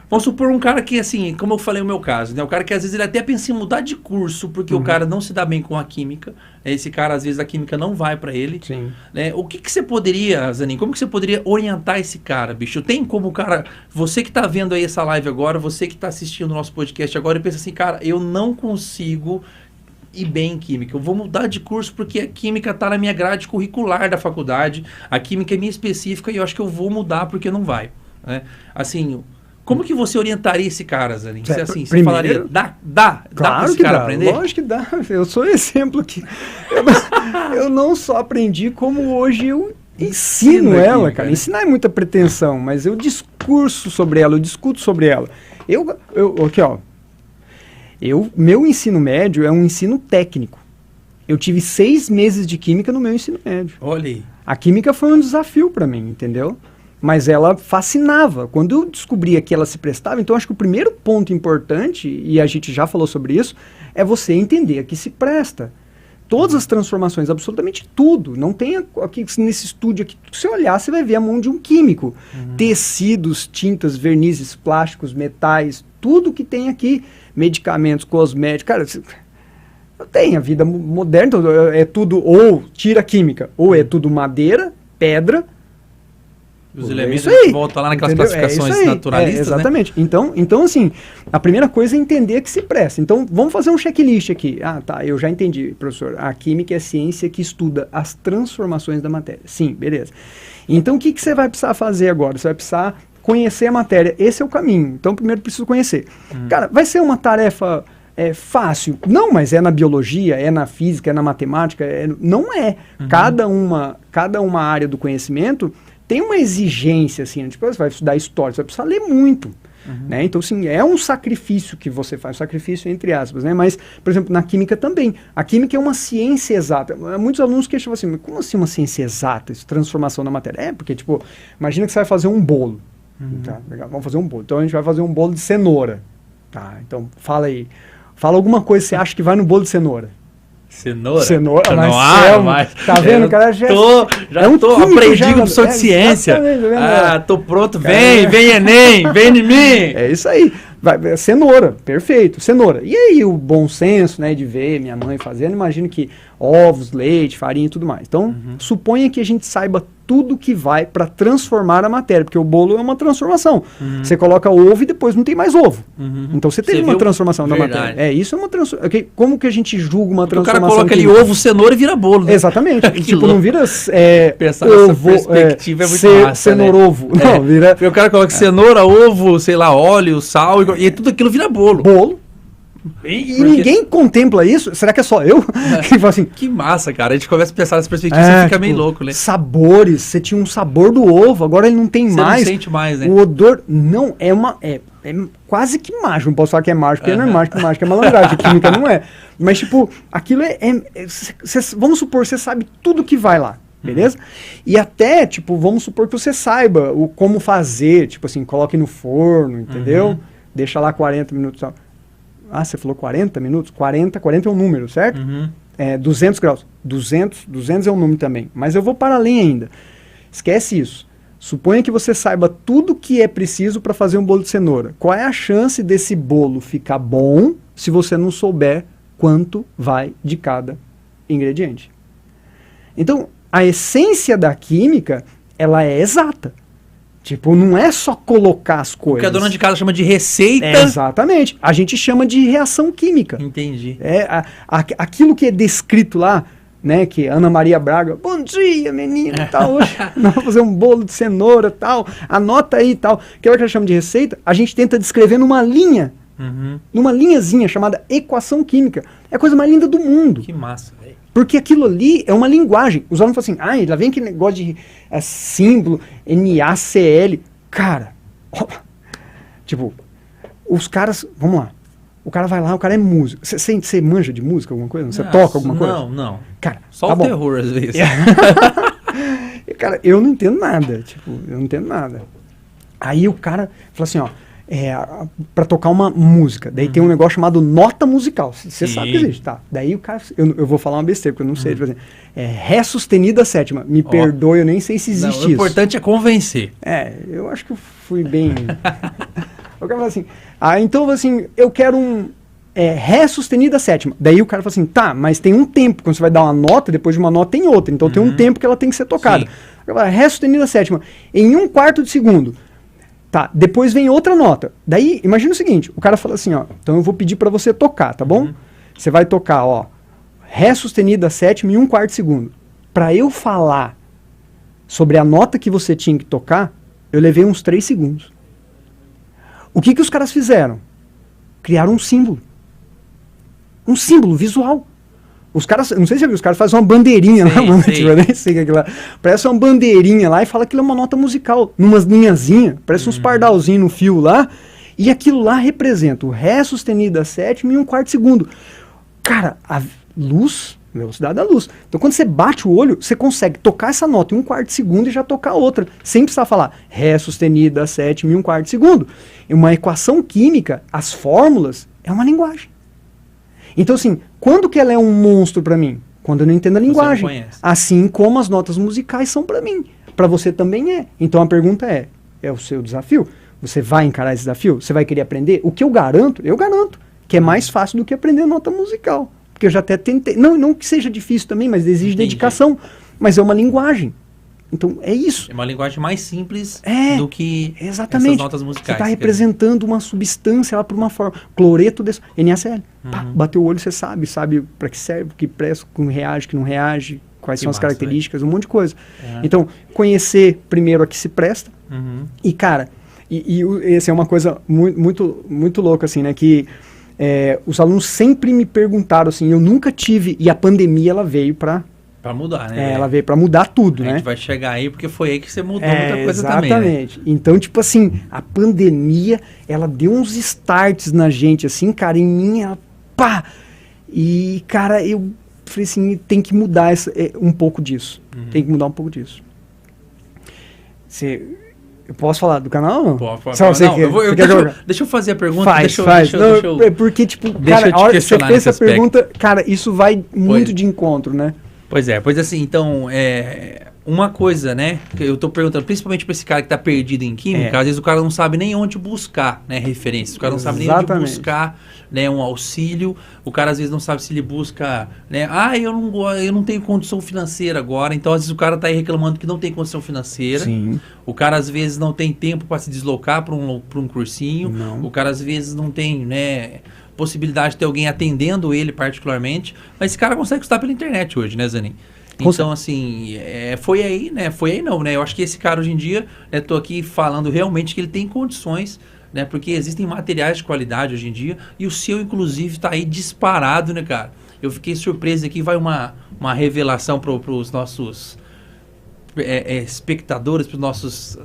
vamos supor um cara que, assim, como eu falei no meu caso, né? O cara que às vezes ele até pensa em mudar de curso, porque o cara não se dá bem com a química. Esse cara, às vezes, a química não vai para ele. Sim. Né? O que você poderia, Zanin, como que você poderia orientar esse cara, bicho? Tem como o cara, você que tá vendo aí essa live agora, você que tá assistindo o nosso podcast agora e pensa assim, cara, eu não consigo ir bem em química, eu vou mudar de curso porque a química tá na minha grade curricular da faculdade, a química é minha específica e eu acho que eu vou mudar porque não vai. Né? Assim... Como que você orientaria esse cara, Zanin? Você, assim, você falaria, dá pra esse cara aprender? Lógico que dá. Eu sou exemplo aqui. Eu não só aprendi, como hoje eu ensino ela, cara. Ensinar é muita pretensão, mas eu discurso sobre ela, eu discuto sobre ela. Aqui, ó. Meu ensino médio é um ensino técnico. Eu tive 6 meses de química no meu ensino médio. Olha aí. A química foi um desafio para mim, entendeu? Mas ela fascinava. Quando eu descobria que ela se prestava, então acho que o primeiro ponto importante, e a gente já falou sobre isso, é você entender a que se presta. Todas as transformações, absolutamente tudo. Não tem aqui nesse estúdio aqui, se você olhar, você vai ver a mão de um químico. Tecidos, tintas, vernizes, plásticos, metais, tudo que tem aqui. Medicamentos, cosméticos. Cara, tem a vida moderna, então é tudo ou tira química, ou é tudo madeira, pedra. Os elementos que voltam lá naquelas classificações naturalistas, exatamente. Né? Então, assim, a primeira coisa é entender que se presta. Então, vamos fazer um checklist aqui. Ah, tá, eu já entendi, professor. A química é a ciência que estuda as transformações da matéria. Sim, beleza. Então, o que você vai precisar fazer agora? Você vai precisar conhecer a matéria. Esse é o caminho. Então, primeiro preciso conhecer. Cara, vai ser uma tarefa fácil? Não, mas é na biologia, é na física, é na matemática. Não é. Cada uma área do conhecimento tem uma exigência, assim, né? Tipo, você vai estudar história, você vai precisar ler muito, né? Então, assim, é um sacrifício que você faz, sacrifício entre aspas, né? Mas, por exemplo, na química também. A química é uma ciência exata. Muitos alunos questionam assim, mas como assim uma ciência exata, transformação da matéria? Porque, tipo, imagina que você vai fazer um bolo. Tá, legal, vamos fazer um bolo. Então, a gente vai fazer um bolo de cenoura. Tá, então, fala aí. Fala alguma coisa que você acha que vai no bolo de cenoura. Cenoura, mas tá vendo, cara? Já aprendi com professor de ciência. Tô pronto, vem Enem, vem em mim. É isso aí. Cenoura, perfeito, cenoura. E aí o bom senso, né, de ver minha mãe fazendo, imagino que ovos, leite, farinha e tudo mais. Então, suponha que a gente saiba tudo que vai para transformar a matéria, porque o bolo é uma transformação. Você coloca ovo e depois não tem mais ovo. Então você teve uma transformação da matéria. Isso é uma transformação. Como que a gente julga uma transformação? O cara coloca ali ovo, cenoura e vira bolo. Né? Exatamente. Tipo, não vira pensar nessa perspectiva é muito massa, cenoura-ovo. Não, vira... Porque o cara coloca cenoura, ovo, sei lá, óleo, sal, e tudo aquilo vira bolo. Bolo. E ninguém contempla isso? Será que é só eu? Que fala assim, que massa, cara. A gente começa a pensar nessa perspectiva, você fica meio louco, né? Sabores, você tinha um sabor do ovo, agora ele não tem mais. Você não sente mais, né? O odor, não, é quase que mágico. Não posso falar que é mágico, porque não é mágico, mágico é malandragem, química não é. Mas, tipo, aquilo vamos supor, você sabe tudo que vai lá. Beleza? E até, tipo, vamos supor que você saiba como fazer, tipo assim, coloque no forno, entendeu? Deixa lá 40 minutos. Ah, você falou 40 minutos? 40 é um número, certo? 200 graus. 200 é um número também. Mas eu vou para além ainda. Esquece isso. Suponha que você saiba tudo que é preciso para fazer um bolo de cenoura. Qual é a chance desse bolo ficar bom se você não souber quanto vai de cada ingrediente. Então, a essência da química, ela é exata. Tipo, não é só colocar as coisas. O que a dona de casa chama de receita. Exatamente. A gente chama de reação química. Entendi. Aquilo que é descrito lá, né, que Ana Maria Braga, bom dia, menina, tal, hoje nós vamos fazer um bolo de cenoura, tal, anota aí, tal. Aquilo que ela chama de receita, a gente tenta descrever numa linha, numa linhazinha chamada equação química. É a coisa mais linda do mundo. Que massa, velho. Porque aquilo ali é uma linguagem. Os alunos falam assim, lá vem aquele negócio de símbolo, NaCl. Cara, tipo, os caras, vamos lá. O cara vai lá, o cara é músico. Você manja de música, alguma coisa? Você toca alguma coisa? Não. Cara, só o terror, às vezes. Cara, eu não entendo nada. Tipo, eu não entendo nada. Aí o cara fala assim, ó, pra tocar uma música. Daí tem um negócio chamado nota musical. Você sabe que existe, tá? Daí o cara, eu vou falar uma besteira, porque eu não sei. Tipo assim, Ré sustenida sétima. Me perdoe, eu nem sei se existe isso. O importante é convencer. Eu acho que eu fui bem... O cara fala assim, então assim, eu quero um Ré sustenida sétima. Daí o cara fala assim, tá, mas tem um tempo. Quando você vai dar uma nota, depois de uma nota tem outra. Então tem um tempo que ela tem que ser tocada. O cara fala, Ré sustenida sétima. Em 1/4 de segundo. Tá, depois vem outra nota. Daí, imagina o seguinte, o cara fala assim, ó, então eu vou pedir pra você tocar, tá bom? Você vai tocar, ó, Ré sustenida sétima em 1/4 de segundo. Pra eu falar sobre a nota que você tinha que tocar, eu levei uns 3 segundos. O que os caras fizeram? Criaram um símbolo. Um símbolo visual. Os caras, não sei se você viu, os caras fazem uma bandeirinha lá, mano. Tipo, eu nem sei o que é aquilo lá. Parece uma bandeirinha lá e fala que aquilo é uma nota musical. Numas linhazinhas, parece uns pardalzinhos no fio lá. E aquilo lá representa o Ré sustenida sétima em 1/4 de segundo. Cara, a luz, velocidade da luz. Então quando você bate o olho, você consegue tocar essa nota em 1/4 de segundo e já tocar outra. Sem precisar falar Ré sustenida sétima em 1/4 de segundo. Em uma equação química, as fórmulas é uma linguagem. Então assim, quando que ela é um monstro para mim? Quando eu não entendo a linguagem. Assim como as notas musicais são para mim. Para você também é. Então a pergunta é o seu desafio? Você vai encarar esse desafio? Você vai querer aprender? O que eu garanto que é mais fácil do que aprender nota musical. Porque eu já até tentei. Não que seja difícil também, mas exige dedicação. Mas é uma linguagem. Então é isso. É uma linguagem mais simples do que exatamente. Essas notas musicais. Você está representando uma substância lá por uma forma. Cloreto de NaCl. Pá, bateu o olho, você sabe para que serve, o que presta, como reage, que não reage, quais são as características, um monte de coisa. Então, conhecer primeiro a que se presta. E, cara, essa é uma coisa muito louca, assim, né? Que os alunos sempre me perguntaram, assim, eu nunca tive, e a pandemia ela veio para mudar, né? Ela veio para mudar tudo, né? A gente vai chegar aí porque foi aí que você mudou muita coisa também. Exatamente. Né? Então, tipo assim, a pandemia, ela deu uns starts na gente, assim, cara, em mim, ela, pá! E, cara, eu falei assim, tem que mudar um pouco disso. Tem que mudar um pouco disso. Eu posso falar do canal ou não? Pode falar. Deixa eu fazer a pergunta. Faz. Porque, tipo, cara, a hora que você fez essa pergunta, cara, isso vai muito de encontro, né? Pois assim, então, uma coisa, né, que eu tô perguntando, principalmente para esse cara que tá perdido em química, às vezes o cara não sabe nem onde buscar, né, referências, o cara não sabe nem onde buscar, né, um auxílio, o cara às vezes não sabe se ele busca, né, eu não tenho condição financeira agora, então às vezes o cara tá aí reclamando que não tem condição financeira. Sim. O cara às vezes não tem tempo para se deslocar para um cursinho, o cara às vezes não tem, né, possibilidade de ter alguém atendendo ele particularmente, mas esse cara consegue estudar pela internet hoje, né, Zanin? Então, assim, foi aí não, né? Eu acho que esse cara hoje em dia, tô aqui falando realmente que ele tem condições, né? Porque existem materiais de qualidade hoje em dia, e o seu, inclusive, tá aí disparado, né, cara? Eu fiquei surpreso aqui, vai uma revelação para os nossos espectadores, para os nossos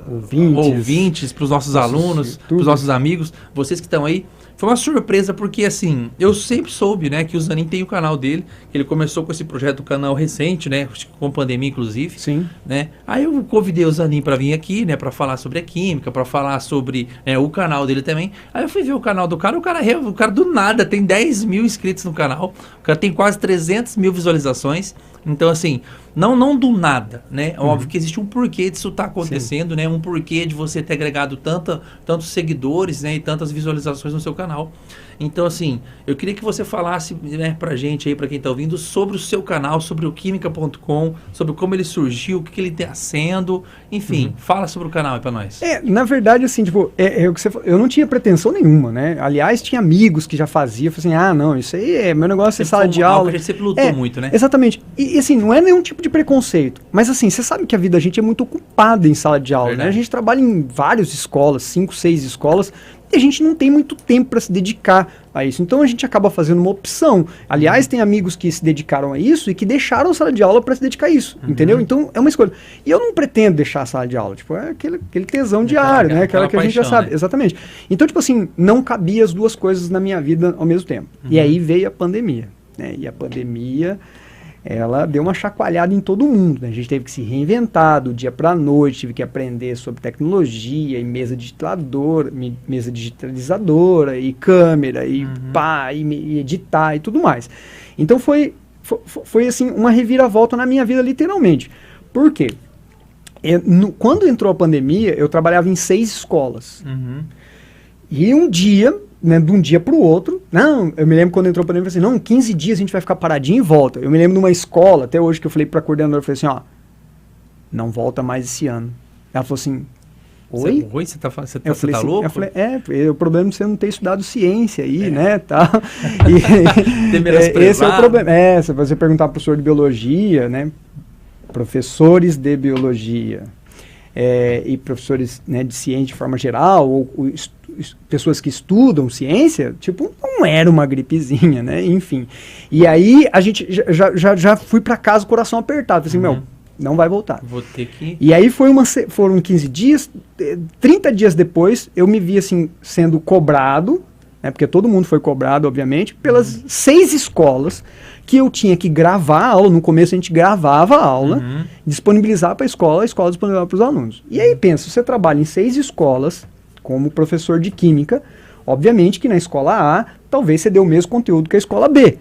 ouvintes, para os nossos alunos, para os nossos amigos, vocês que estão aí. Foi uma surpresa porque, assim, eu sempre soube, né, que o Zanin tem o canal dele, que ele começou com esse projeto do canal recente, né, com pandemia, inclusive. Sim. Né? Aí eu convidei o Zanin para vir aqui, né, para falar sobre a química, para falar sobre o canal dele também. Aí eu fui ver o canal do cara, o cara do nada tem 10 mil inscritos no canal, o cara tem quase 300 mil visualizações. Então, assim, não do nada, né? Óbvio que existe um porquê disso estar acontecendo, né? Um porquê de você ter agregado tantos seguidores, né? E tantas visualizações no seu canal. canal. Então, assim, eu queria que você falasse, né, pra gente aí, pra quem tá ouvindo, sobre o seu canal, sobre o Química.com, sobre como ele surgiu, o que ele tá sendo, enfim, fala sobre o canal aí pra nós. Na verdade, assim, tipo, o que você falou, eu não tinha pretensão nenhuma, né? Aliás, tinha amigos que já faziam, eu falei assim, não, isso aí meu negócio é sala de aula. A gente sempre lutou muito, né? Exatamente. E, assim, não é nenhum tipo de preconceito, mas, assim, você sabe que a vida da gente é muito ocupada em sala de aula, Verdade. né? A gente trabalha em várias escolas, 5, 6 escolas, e a gente não tem muito tempo para se dedicar a isso. Então a gente acaba fazendo uma opção. Aliás, tem amigos que se dedicaram a isso e que deixaram a sala de aula para se dedicar a isso, entendeu? Então é uma escolha. E eu não pretendo deixar a sala de aula, tipo, é aquele tesão diário, né? Aquela que a gente já sabe. Né? Exatamente. Então, tipo assim, não cabia as duas coisas na minha vida ao mesmo tempo. E aí veio a pandemia, né? E a pandemia, ela deu uma chacoalhada em todo mundo, né? A gente teve que se reinventar do dia para a noite, tive que aprender sobre tecnologia e mesa digitalizadora e câmera e e editar e tudo mais. Então foi assim uma reviravolta na minha vida, literalmente. Por quê? Quando entrou a pandemia, eu trabalhava em 6 escolas. E um dia, né, de um dia para o outro, eu me lembro quando entrou a pandemia, eu falei assim, 15 dias a gente vai ficar paradinho e volta. Eu me lembro de uma escola, até hoje, que eu falei para a coordenadora, eu falei assim, não volta mais esse ano. Ela falou assim, oi? Você tá assim, louco? Eu falei, o problema é você não ter estudado ciência aí, né, tal. Esse é o problema. Se você perguntar para o professor de biologia, né, professores de biologia, e professores, né, de ciência de forma geral, ou pessoas que estudam ciência, tipo, não era uma gripezinha, né, enfim. E aí a gente já fui para casa com o coração apertado, assim, não vai voltar. Vou ter que... E aí foram 15 dias, 30 dias depois, eu me vi, assim, sendo cobrado, né, porque todo mundo foi cobrado, obviamente, pelas 6 escolas que eu tinha que gravar a aula. No começo a gente gravava a aula, disponibilizar para a escola disponibilizava para os alunos. E aí pensa, você trabalha em 6 escolas, como professor de química, obviamente que na escola A, talvez você dê o mesmo conteúdo que a escola B.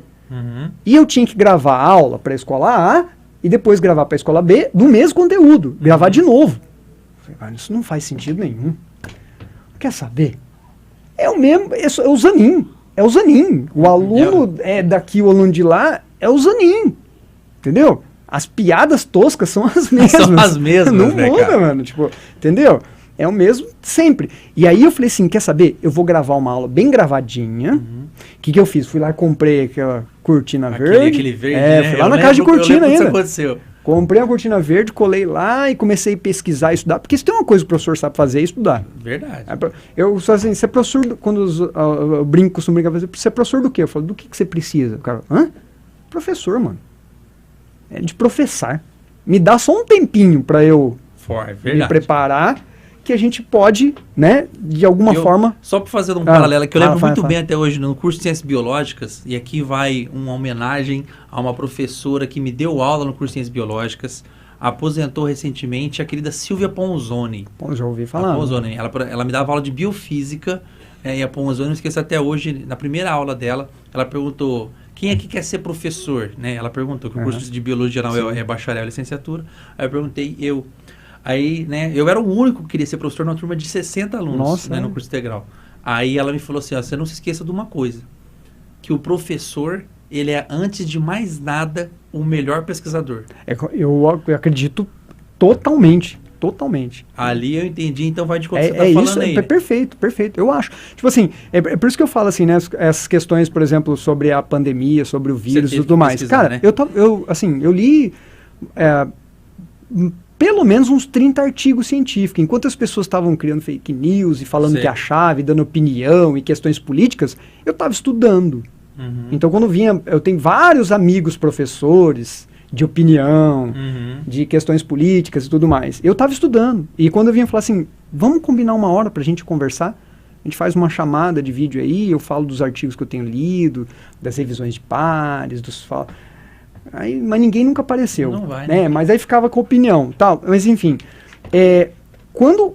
E eu tinha que gravar a aula para a escola A e depois gravar para a escola B do mesmo conteúdo, gravar de novo. Isso não faz sentido nenhum. Quer saber? É o mesmo, é o Zanin. É o Zanin. O aluno é daqui, o aluno de lá é o Zanin. Entendeu? As piadas toscas são as mesmas. São as mesmas, não né, muda, cara? mano. Tipo, entendeu? É o mesmo sempre. E aí eu falei assim, quer saber? Eu vou gravar uma aula bem gravadinha. O que eu fiz? Fui lá e comprei aquela cortina verde. Aquele verde, né? Fui lá na casa de cortina ainda. Isso aconteceu. Comprei uma cortina verde, colei lá e comecei a pesquisar e estudar. Porque se tem uma coisa que o professor sabe fazer, é estudar. Verdade. Eu só assim, você é professor, quando eu costumo brincar, você é professor do quê? Eu falo, do que você precisa? O cara, professor, mano. É de professar. Me dá só um tempinho para eu me preparar, que a gente pode, né, de alguma forma... Só para fazer um paralelo, que eu lembro muito bem até hoje no curso de Ciências Biológicas, e aqui vai uma homenagem a uma professora que me deu aula no curso de Ciências Biológicas, aposentou recentemente, a querida Silvia Ponzoni. Já ouvi falar. Ponzoni, ela me dava aula de biofísica, e a Ponzoni, não esqueço até hoje, na primeira aula dela, ela perguntou, quem aqui quer ser professor? Né? Ela perguntou, que o curso de Biologia geral é bacharel e licenciatura, aí eu perguntei, Aí, né, eu era o único que queria ser professor numa turma de 60 alunos, no curso integral. Aí ela me falou assim, você não se esqueça de uma coisa, que o professor, ele é, antes de mais nada, o melhor pesquisador. Eu acredito totalmente. Ali eu entendi, então vai de conta que você tá falando aí. Perfeito, eu acho. Tipo assim, é por isso que eu falo assim, né, essas questões, por exemplo, sobre a pandemia, sobre o vírus e tudo mais. Cara, né? eu li... pelo menos uns 30 artigos científicos. Enquanto as pessoas estavam criando fake news e falando que achava, e dando opinião e questões políticas, eu estava estudando. Então, quando vinha... Eu tenho vários amigos professores de opinião, de questões políticas e tudo mais. Eu estava estudando. E quando eu vinha falar assim, vamos combinar uma hora para a gente conversar? A gente faz uma chamada de vídeo aí, eu falo dos artigos que eu tenho lido, das revisões de pares, Aí, mas ninguém nunca apareceu. Não vai, né? Mas aí ficava com opinião, tal. Mas enfim, quando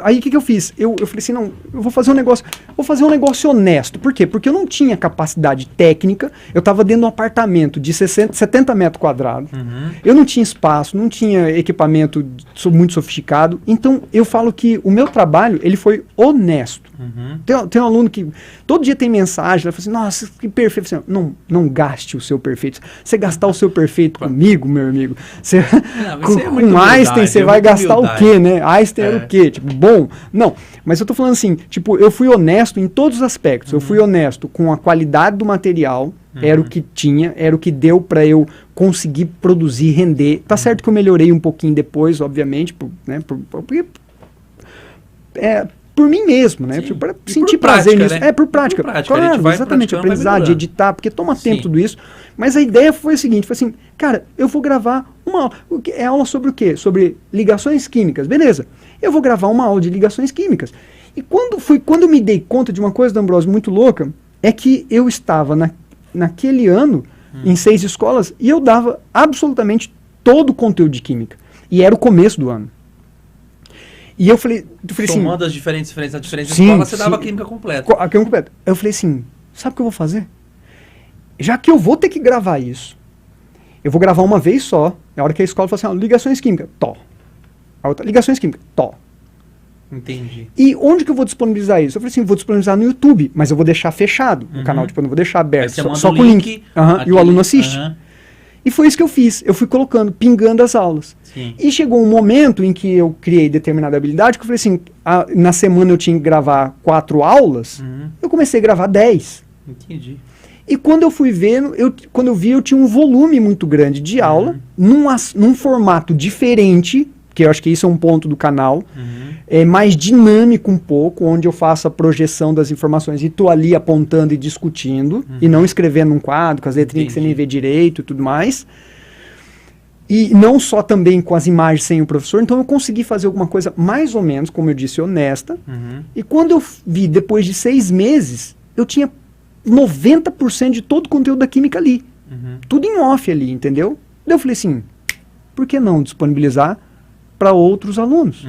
aí o que eu fiz? Eu falei assim, não, eu vou fazer um negócio. vou fazer um negócio honesto. Por quê? Porque eu não tinha capacidade técnica, eu estava dentro de um apartamento de 70 metros quadrados, eu não tinha espaço, não tinha equipamento muito sofisticado, então eu falo que o meu trabalho, ele foi honesto. Tem um aluno que todo dia tem mensagem, ele fala assim, nossa, que perfeito. Assim, não gaste o seu perfeito. Você gastar o seu perfeito comigo, meu amigo, com Einstein, você vai gastar o quê, né? Einstein era o quê? Tipo, bom, não. Mas eu tô falando assim, tipo, eu fui honesto em todos os aspectos. Eu fui honesto com a qualidade do material, era o que tinha, era o que deu para eu conseguir produzir, render. Tá certo que eu melhorei um pouquinho depois, obviamente, por mim mesmo, né? Para sentir prazer nisso. Né? Por prática. Claro, exatamente, aprendizar, de editar, porque toma tempo tudo isso. Mas a ideia foi a seguinte, foi assim, cara, eu vou gravar uma aula. É aula sobre o quê? Sobre ligações químicas. Beleza. Eu vou gravar uma aula de ligações químicas. E quando eu me dei conta de uma coisa, D'Ambrosio, muito louca, é que eu estava naquele ano em 6 escolas e eu dava absolutamente todo o conteúdo de química. E era o começo do ano. E eu falei assim... Somando as diferentes escolas, você dava a química completa. A química completa. Eu falei assim, sabe o que eu vou fazer? Já que eu vou ter que gravar isso, eu vou gravar uma vez só, na hora que a escola fala assim, ligações químicas, A outra, ligações químicas, Entendi. E onde que eu vou disponibilizar isso? Eu falei assim, vou disponibilizar no YouTube, mas eu vou deixar fechado o canal, tipo, eu não vou deixar aberto, só com o link. E o aluno assiste. E foi isso que eu fiz. Eu fui colocando, pingando as aulas. Sim. E chegou um momento em que eu criei determinada habilidade, que eu falei assim, na semana eu tinha que gravar 4 aulas, eu comecei a gravar 10. Entendi. E quando eu fui vendo, quando eu vi, eu tinha um volume muito grande de aula, num formato diferente, que eu acho que isso é um ponto do canal, mais dinâmico um pouco, onde eu faço a projeção das informações e estou ali apontando e discutindo, e não escrevendo num quadro, com as letrinhas que você nem vê direito e tudo mais. E não só também com as imagens sem o professor, então eu consegui fazer alguma coisa mais ou menos, como eu disse, honesta. E quando eu vi, depois de 6 meses, eu tinha 90% de todo o conteúdo da química ali. Tudo em off ali, entendeu? Daí eu falei assim, por que não disponibilizar para outros alunos?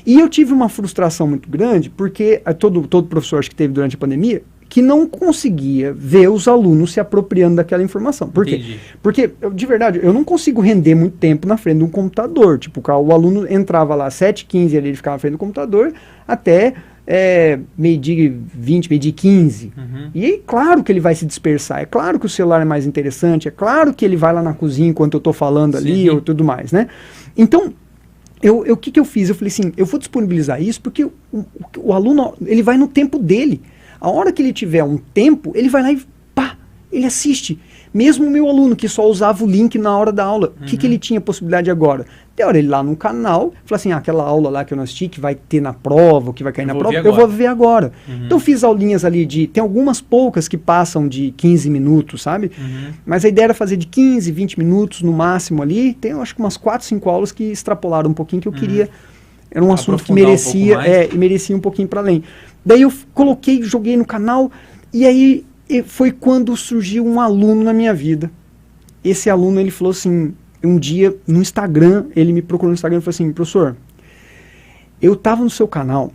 E eu tive uma frustração muito grande, porque todo professor acho que teve durante a pandemia, que não conseguia ver os alunos se apropriando daquela informação. Por quê? Porque, de verdade, eu não consigo render muito tempo na frente de um computador. Tipo, o aluno entrava lá às 7h15, ele ficava na frente do computador, até meio-dia 20, meio-dia 15. E aí, claro que ele vai se dispersar, é claro que o celular é mais interessante, é claro que ele vai lá na cozinha enquanto eu estou falando ali, ou tudo mais, né? Então, o que eu fiz? Eu falei assim, eu vou disponibilizar isso porque o aluno, ele vai no tempo dele. A hora que ele tiver um tempo, ele vai lá e ele assiste. Mesmo o meu aluno que só usava o link na hora da aula, o que ele tinha possibilidade agora? Tem hora ele lá no canal, fala assim, aquela aula lá que eu não assisti, que vai ter na prova, que vai cair na prova, eu vou ver agora. Então eu fiz aulinhas ali tem algumas poucas que passam de 15 minutos, sabe? Mas a ideia era fazer de 15, 20 minutos no máximo ali. Tem, eu acho que umas 4, 5 aulas que extrapolaram um pouquinho, que eu queria... Era um assunto que merecia, merecia um pouquinho para além. Daí eu coloquei, joguei no canal, e aí foi quando surgiu um aluno na minha vida. Esse aluno, ele falou assim, um dia no Instagram, ele me procurou no Instagram e falou assim, professor, eu tava no seu canal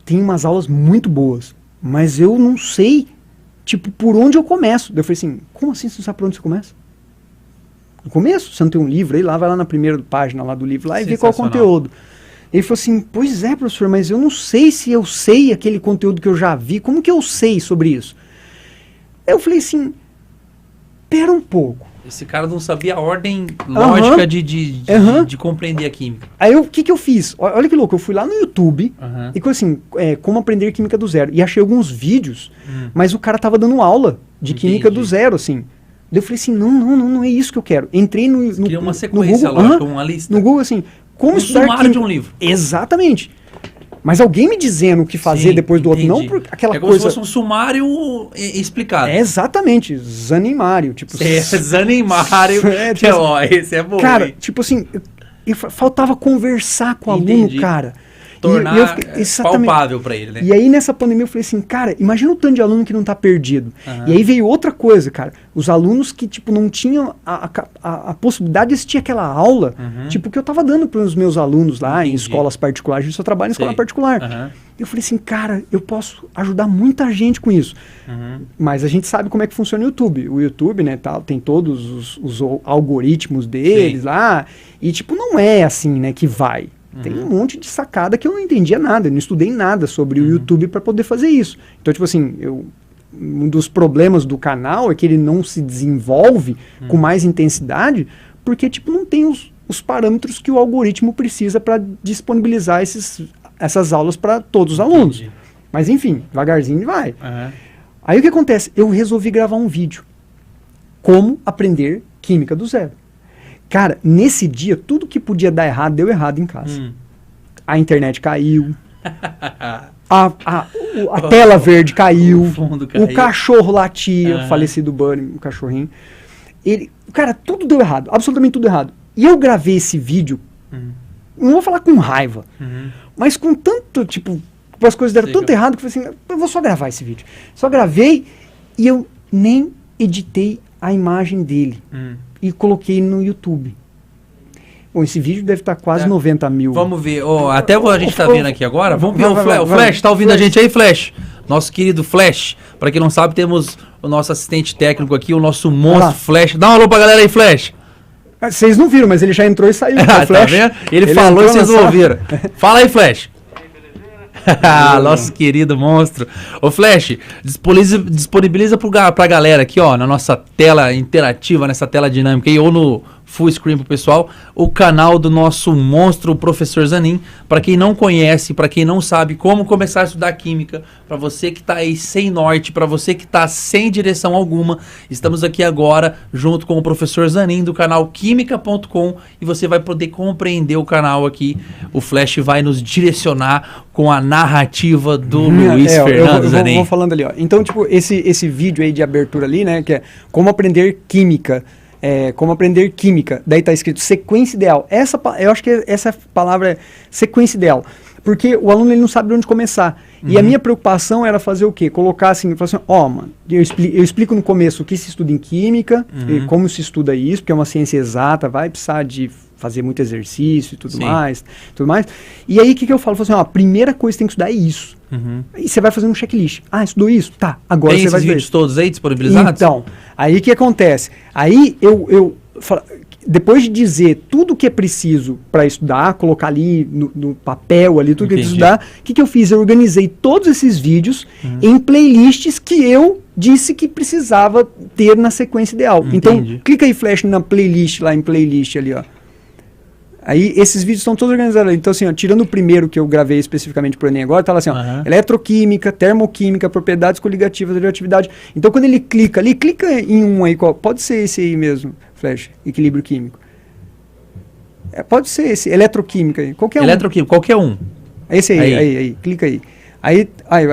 tem umas aulas muito boas, mas eu não sei, tipo, por onde eu começo. Daí eu falei assim, como assim você não sabe por onde você começa? No começo, você não tem um livro, aí lá, vai lá na primeira página lá do livro lá e vê qual é o conteúdo. Ele falou assim, pois é, professor, mas eu não sei se eu sei aquele conteúdo que eu já vi, como que eu sei sobre isso? Aí eu falei assim, pera um pouco. Esse cara não sabia a ordem lógica de compreender a química. Aí o que eu fiz? Olha que louco, eu fui lá no YouTube e assim, como aprender química do zero. E achei alguns vídeos, mas o cara tava dando aula de química do zero, assim. Daí eu falei assim, não é isso que eu quero. Entrei no Queria uma sequência, Google, lógica, uma lista. No Google, assim, como estudar sumário de um livro. Exatamente. Mas alguém me dizendo o que fazer depois do outro, não por aquela coisa... É como se fosse um sumário explicado. Exatamente, Zanimário. Tipo, Zanimário. Esse é bom. Cara, tipo assim, faltava conversar com o aluno, cara. tornar eu fiquei, palpável para ele, né? E aí nessa pandemia eu falei assim, cara, imagina o tanto de aluno que não tá perdido. E aí veio outra coisa, cara. Os alunos que, tipo, não tinham a possibilidade de assistir aquela aula, tipo, que eu tava dando para os meus alunos lá em escolas particulares. Eu só trabalho em escola particular. Eu falei assim, cara, eu posso ajudar muita gente com isso. Mas a gente sabe como é que funciona o YouTube. O YouTube, né, tem todos os algoritmos deles lá. E, tipo, não é assim, né, que vai. Tem um monte de sacada que eu não entendia nada. Eu não estudei nada sobre o YouTube para poder fazer isso. Então, tipo assim, um dos problemas do canal é que ele não se desenvolve com mais intensidade porque, tipo, não tem os parâmetros que o algoritmo precisa para disponibilizar essas aulas para todos os alunos. Mas enfim, devagarzinho vai. Aí o que acontece? Eu resolvi gravar um vídeo. Como aprender química do zero. Cara, nesse dia, tudo que podia dar errado, deu errado em casa. A internet caiu. A tela verde caiu. O cachorro latia, falecido Bunny, o cachorrinho. Cara, tudo deu errado. Absolutamente tudo errado. E eu gravei esse vídeo, não vou falar com raiva, mas com tanto, tipo, as coisas deram tanto errado que eu falei assim, eu vou só gravar esse vídeo. Só gravei e eu nem editei a imagem dele. E coloquei no YouTube. Bom, esse vídeo deve estar quase 90 mil. Vamos ver. Até a gente tá vendo aqui agora. Vamos ver o Flash. Tá ouvindo a gente aí, Flash? Nosso querido Flash. Para quem não sabe, temos o nosso assistente técnico aqui, o nosso monstro Flash. Dá um alô pra galera aí, Flash. Vocês não viram, mas ele já entrou e saiu. Flash. Tá vendo? Ele falou e vocês não ouviram. Fala aí, Flash. Nosso querido monstro. Ô Flash, disponibiliza pra galera aqui, ó, na nossa tela interativa, nessa tela dinâmica aí, ou no full screen pro pessoal, o canal do nosso monstro, o Professor Zanin. Para quem não conhece, para quem não sabe como começar a estudar química, para você que tá aí sem norte, para você que tá sem direção alguma, estamos aqui agora junto com o Professor Zanin do canal química.com e você vai poder compreender o canal aqui. O Flash vai nos direcionar com a narrativa do Luiz Fernando Zanin. Eu vou falando ali, ó. Então, tipo, esse vídeo aí de abertura ali, né, que é como aprender química. Como aprender química. Daí tá escrito sequência ideal. Eu acho que essa palavra é sequência ideal. Porque o aluno ele não sabe de onde começar. E a minha preocupação era fazer o quê? Colocar assim, falar assim, mano, eu explico no começo o que se estuda em química, e como se estuda isso, porque é uma ciência exata, vai precisar de fazer muito exercício e tudo mais. E aí o que eu falo? Eu falo assim, a primeira coisa que você tem que estudar é isso. E você vai fazer um checklist. Estudou isso? Tá, agora tem você vai ver. Tem esses vídeos todos aí disponibilizados? Então, aí o que acontece? Aí eu depois de dizer tudo o que é preciso para estudar, colocar ali no papel, ali tudo que é preciso estudar, o que eu fiz? Eu organizei todos esses vídeos em playlists que eu disse que precisava ter na sequência ideal. Então, clica aí, Flash, na playlist, lá em playlist ali, ó. Aí, esses vídeos estão todos organizados ali. Então, assim, ó, tirando o primeiro que eu gravei especificamente para o Enem agora, tá lá assim, ó, eletroquímica, termoquímica, propriedades coligativas da radioatividade. Então, quando ele clica ali, clica em um aí, pode ser esse aí mesmo, Flash, equilíbrio químico. Pode ser esse, eletroquímica aí, qualquer um. Eletroquímica, qualquer um. Esse aí, clica aí. Aí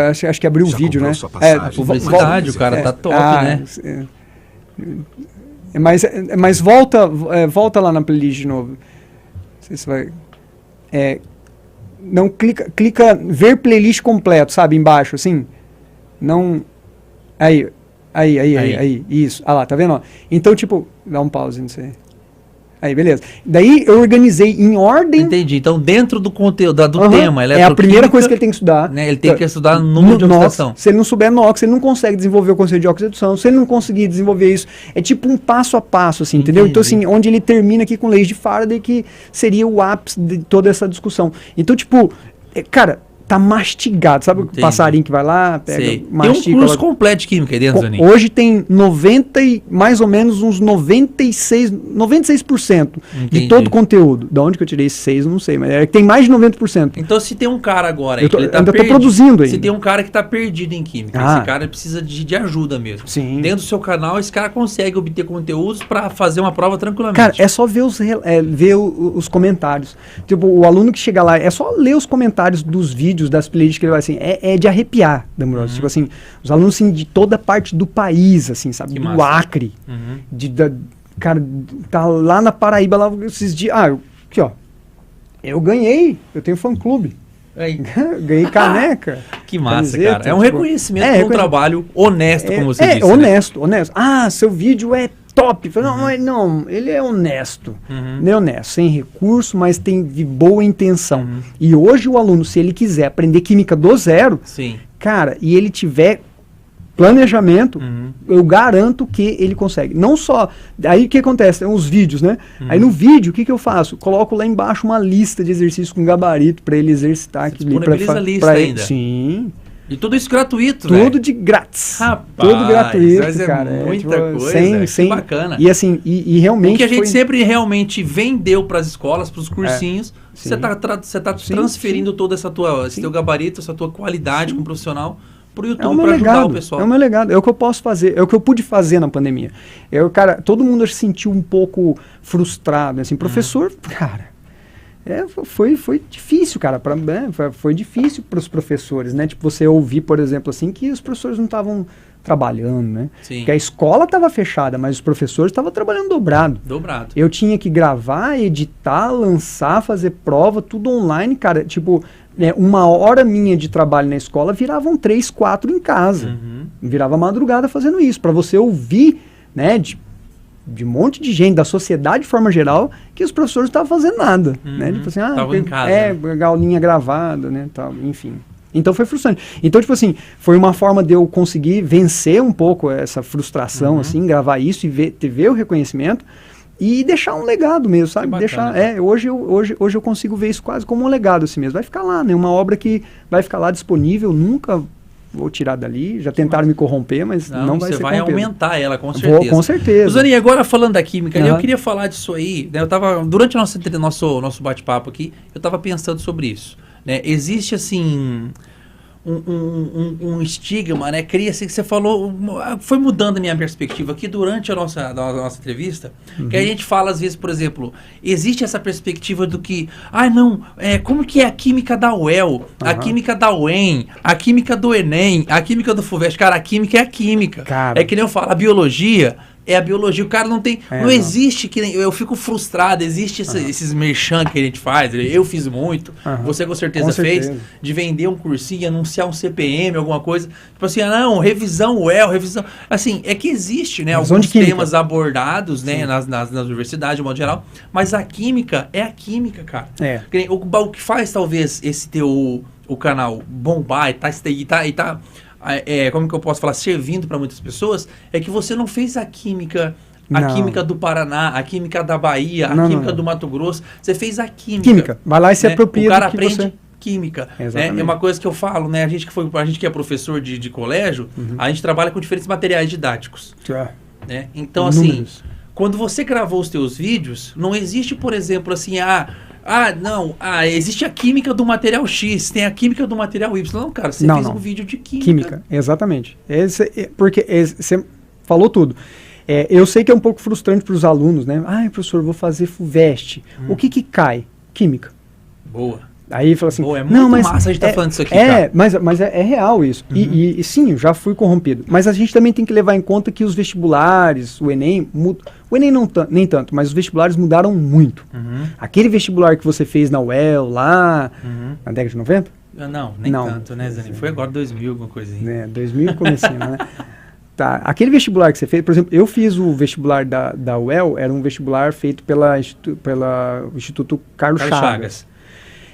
acho que abriu o vídeo, né? Publicidade, o cara tá top, né? Mas volta lá na playlist de novo. Você vai, não clica ver playlist completo, sabe, embaixo, assim, não, aí, isso, lá, tá vendo, ó? Então, tipo, dá um pause, não sei, aí, beleza, daí eu organizei em ordem. Entendi, então dentro do conteúdo, do tema, é a primeira coisa que ele tem que estudar, né? Ele tem que estudar número de oxidação. Se ele não souber NOx, ele não consegue desenvolver o conceito de oxidação. Se ele não conseguir desenvolver isso, é tipo um passo a passo, assim, entendeu? Então, assim, onde ele termina aqui com leis de Faraday, que seria o ápice de toda essa discussão. Então, tipo, cara, tá mastigado, sabe? O passarinho que vai lá, pega, mastiga. Tem um curso completo de química aí dentro, Zanin. Hoje tem mais ou menos uns 96% de todo o conteúdo. Da onde que eu tirei esse 6, não sei, mas tem mais de 90%. Então, se tem um cara agora aí eu ainda tô produzindo aí. Se tem um cara que tá perdido em química, esse cara precisa de ajuda mesmo. Sim. Dentro do seu canal, esse cara consegue obter conteúdos para fazer uma prova tranquilamente. Cara, é só ver os comentários. Tipo, o aluno que chega lá, é só ler os comentários dos vídeos, das playlists que ele vai, assim, é de arrepiar, Damoroso. Tipo assim, os alunos, assim, de toda parte do país, assim, sabe? Do Acre. Cara, tá lá na Paraíba, lá esses dias. Aqui, ó. Eu ganhei, eu tenho fã-clube. Aí. Ganhei caneca. Que massa, camiseta, cara. É um tipo, reconhecimento de um trabalho honesto, como você disse. Honesto, honesto. Ah, seu vídeo é top. Não, ele é honesto. Ele é honesto, sem recurso, mas tem de boa intenção. E hoje o aluno, se ele quiser aprender química do zero, Sim. cara, e ele tiver planejamento, eu garanto que ele consegue. Não só... Aí o que acontece? Tem os vídeos, né? Aí no vídeo, o que eu faço? Coloco lá embaixo uma lista de exercícios com gabarito para ele exercitar. Você disponibiliza a lista ainda? Sim. E tudo isso gratuito, Tudo de grátis. Rapaz, tudo gratuito, mas cara. Muita coisa, sem, que bacana. E assim, e realmente... O que a gente sempre realmente vendeu para as escolas, para os cursinhos, você tá transferindo todo esse teu gabarito, essa tua qualidade como profissional pro YouTube para ajudar o pessoal. É o meu legado, é o que eu posso fazer, é o que eu pude fazer na pandemia. Cara, todo mundo se sentiu um pouco frustrado, assim, professor, cara, foi difícil, cara, foi difícil para os professores, né, tipo, você ouvir, por exemplo, assim, que os professores não estavam trabalhando, né, Sim. que a escola estava fechada, mas os professores estavam trabalhando dobrado. Eu tinha que gravar, editar, lançar, fazer prova, tudo online, cara, tipo... uma hora minha de trabalho na escola viravam 3, 4 em casa. Virava madrugada fazendo isso. Para você ouvir, né, de um monte de gente, da sociedade de forma geral, que os professores não estavam fazendo nada. Né? Tipo assim, estavam em casa. Aulinha gravada, né, tal, enfim. Então foi frustrante. Então, tipo assim, foi uma forma de eu conseguir vencer um pouco essa frustração, assim, gravar isso e ver o reconhecimento. E deixar um legado mesmo, sabe? Bacana, hoje eu consigo ver isso quase como um legado assim mesmo. Vai ficar lá, né? Uma obra que vai ficar lá disponível, nunca vou tirar dali. Já tentaram me corromper, mas não vai ser Você vai corrompido. aumentar ela, com certeza. Com certeza. Zani, agora falando da química, eu queria falar disso aí, né? Eu tava, durante o nosso bate-papo aqui, eu estava pensando sobre isso, né? Existe, assim... Um estigma, né? Cria-se, que você falou, foi mudando a minha perspectiva aqui durante a nossa entrevista, que a gente fala às vezes, por exemplo, existe essa perspectiva do que, como que é a química da UEL, a química da UEM, a química do Enem, a química do FUVEST, cara, a química é a química. Cara. É que nem eu falo, a biologia é a biologia, o cara não tem, não existe, que nem, eu fico frustrado, existe esses merchan que a gente faz, eu fiz muito, você com certeza fez, de vender um cursinho, anunciar um CPM, alguma coisa, tipo assim, revisão UEL, revisão, assim, é que existe, né, alguns temas abordados, né, nas universidades, de modo geral, mas a química é a química, cara. O que faz, talvez, esse o canal bombar e tá como que eu posso falar, servindo para muitas pessoas, é que você não fez a química do Paraná, a química da Bahia, a química do Mato Grosso, você fez a química. Vai lá e se apropria. O cara aprende química. Né? É uma coisa que eu falo, né? A gente que é professor de colégio, a gente trabalha com diferentes materiais didáticos. Né? Então, assim, quando você gravou os teus vídeos, não existe, por exemplo, assim, existe a química do material X, tem a química do material Y. Não, cara, você fez um vídeo de química. Exatamente. Porque você falou tudo. Eu sei que é um pouco frustrante para os alunos, né? Professor, vou fazer FUVEST. O que cai? Química. Boa. Aí fala assim, é muito massa a gente tá falando disso aqui, cara. Mas é real isso. E sim, eu já fui corrompido. Mas a gente também tem que levar em conta que os vestibulares, o Enem, o Enem nem tanto, mas os vestibulares mudaram muito. Aquele vestibular que você fez na UEL, lá, na década de 90? Não, nem tanto, né, Zani? Foi agora 2000, alguma coisinha. 2000 comecinho, né? Tá, aquele vestibular que você fez, por exemplo, eu fiz o vestibular da UEL, era um vestibular feito pela Instituto Carlos Chagas.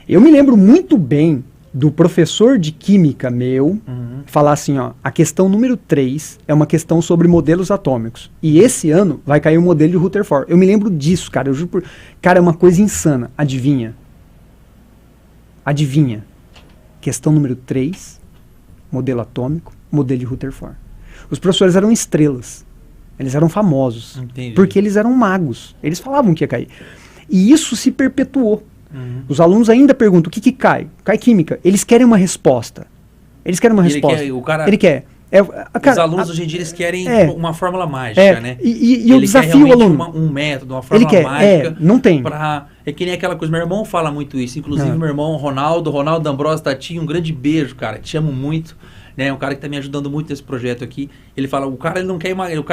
Eu me lembro muito bem do professor de química meu falar assim, a questão número 3 é uma questão sobre modelos atômicos. E esse ano vai cair o modelo de Rutherford. Eu me lembro disso, cara. Eu juro cara, é uma coisa insana. Adivinha? Questão número 3, modelo atômico, modelo de Rutherford. Os professores eram estrelas. Eles eram famosos. Entendi. Porque eles eram magos. Eles falavam que ia cair. E isso se perpetuou. Os alunos ainda perguntam, o que cai? Cai química. Eles querem uma resposta. Ele quer. Os alunos hoje em dia eles querem uma fórmula mágica, né? E eu desafio o aluno. Um método, uma fórmula mágica. Não tem. É que nem aquela coisa, meu irmão fala muito isso. Inclusive, meu irmão Ronaldo D'Ambrosio Tati, um grande beijo, cara. Te amo muito. né? Um cara que tá me ajudando muito nesse projeto aqui. Ele fala, o cara ele não quer emagrecer, o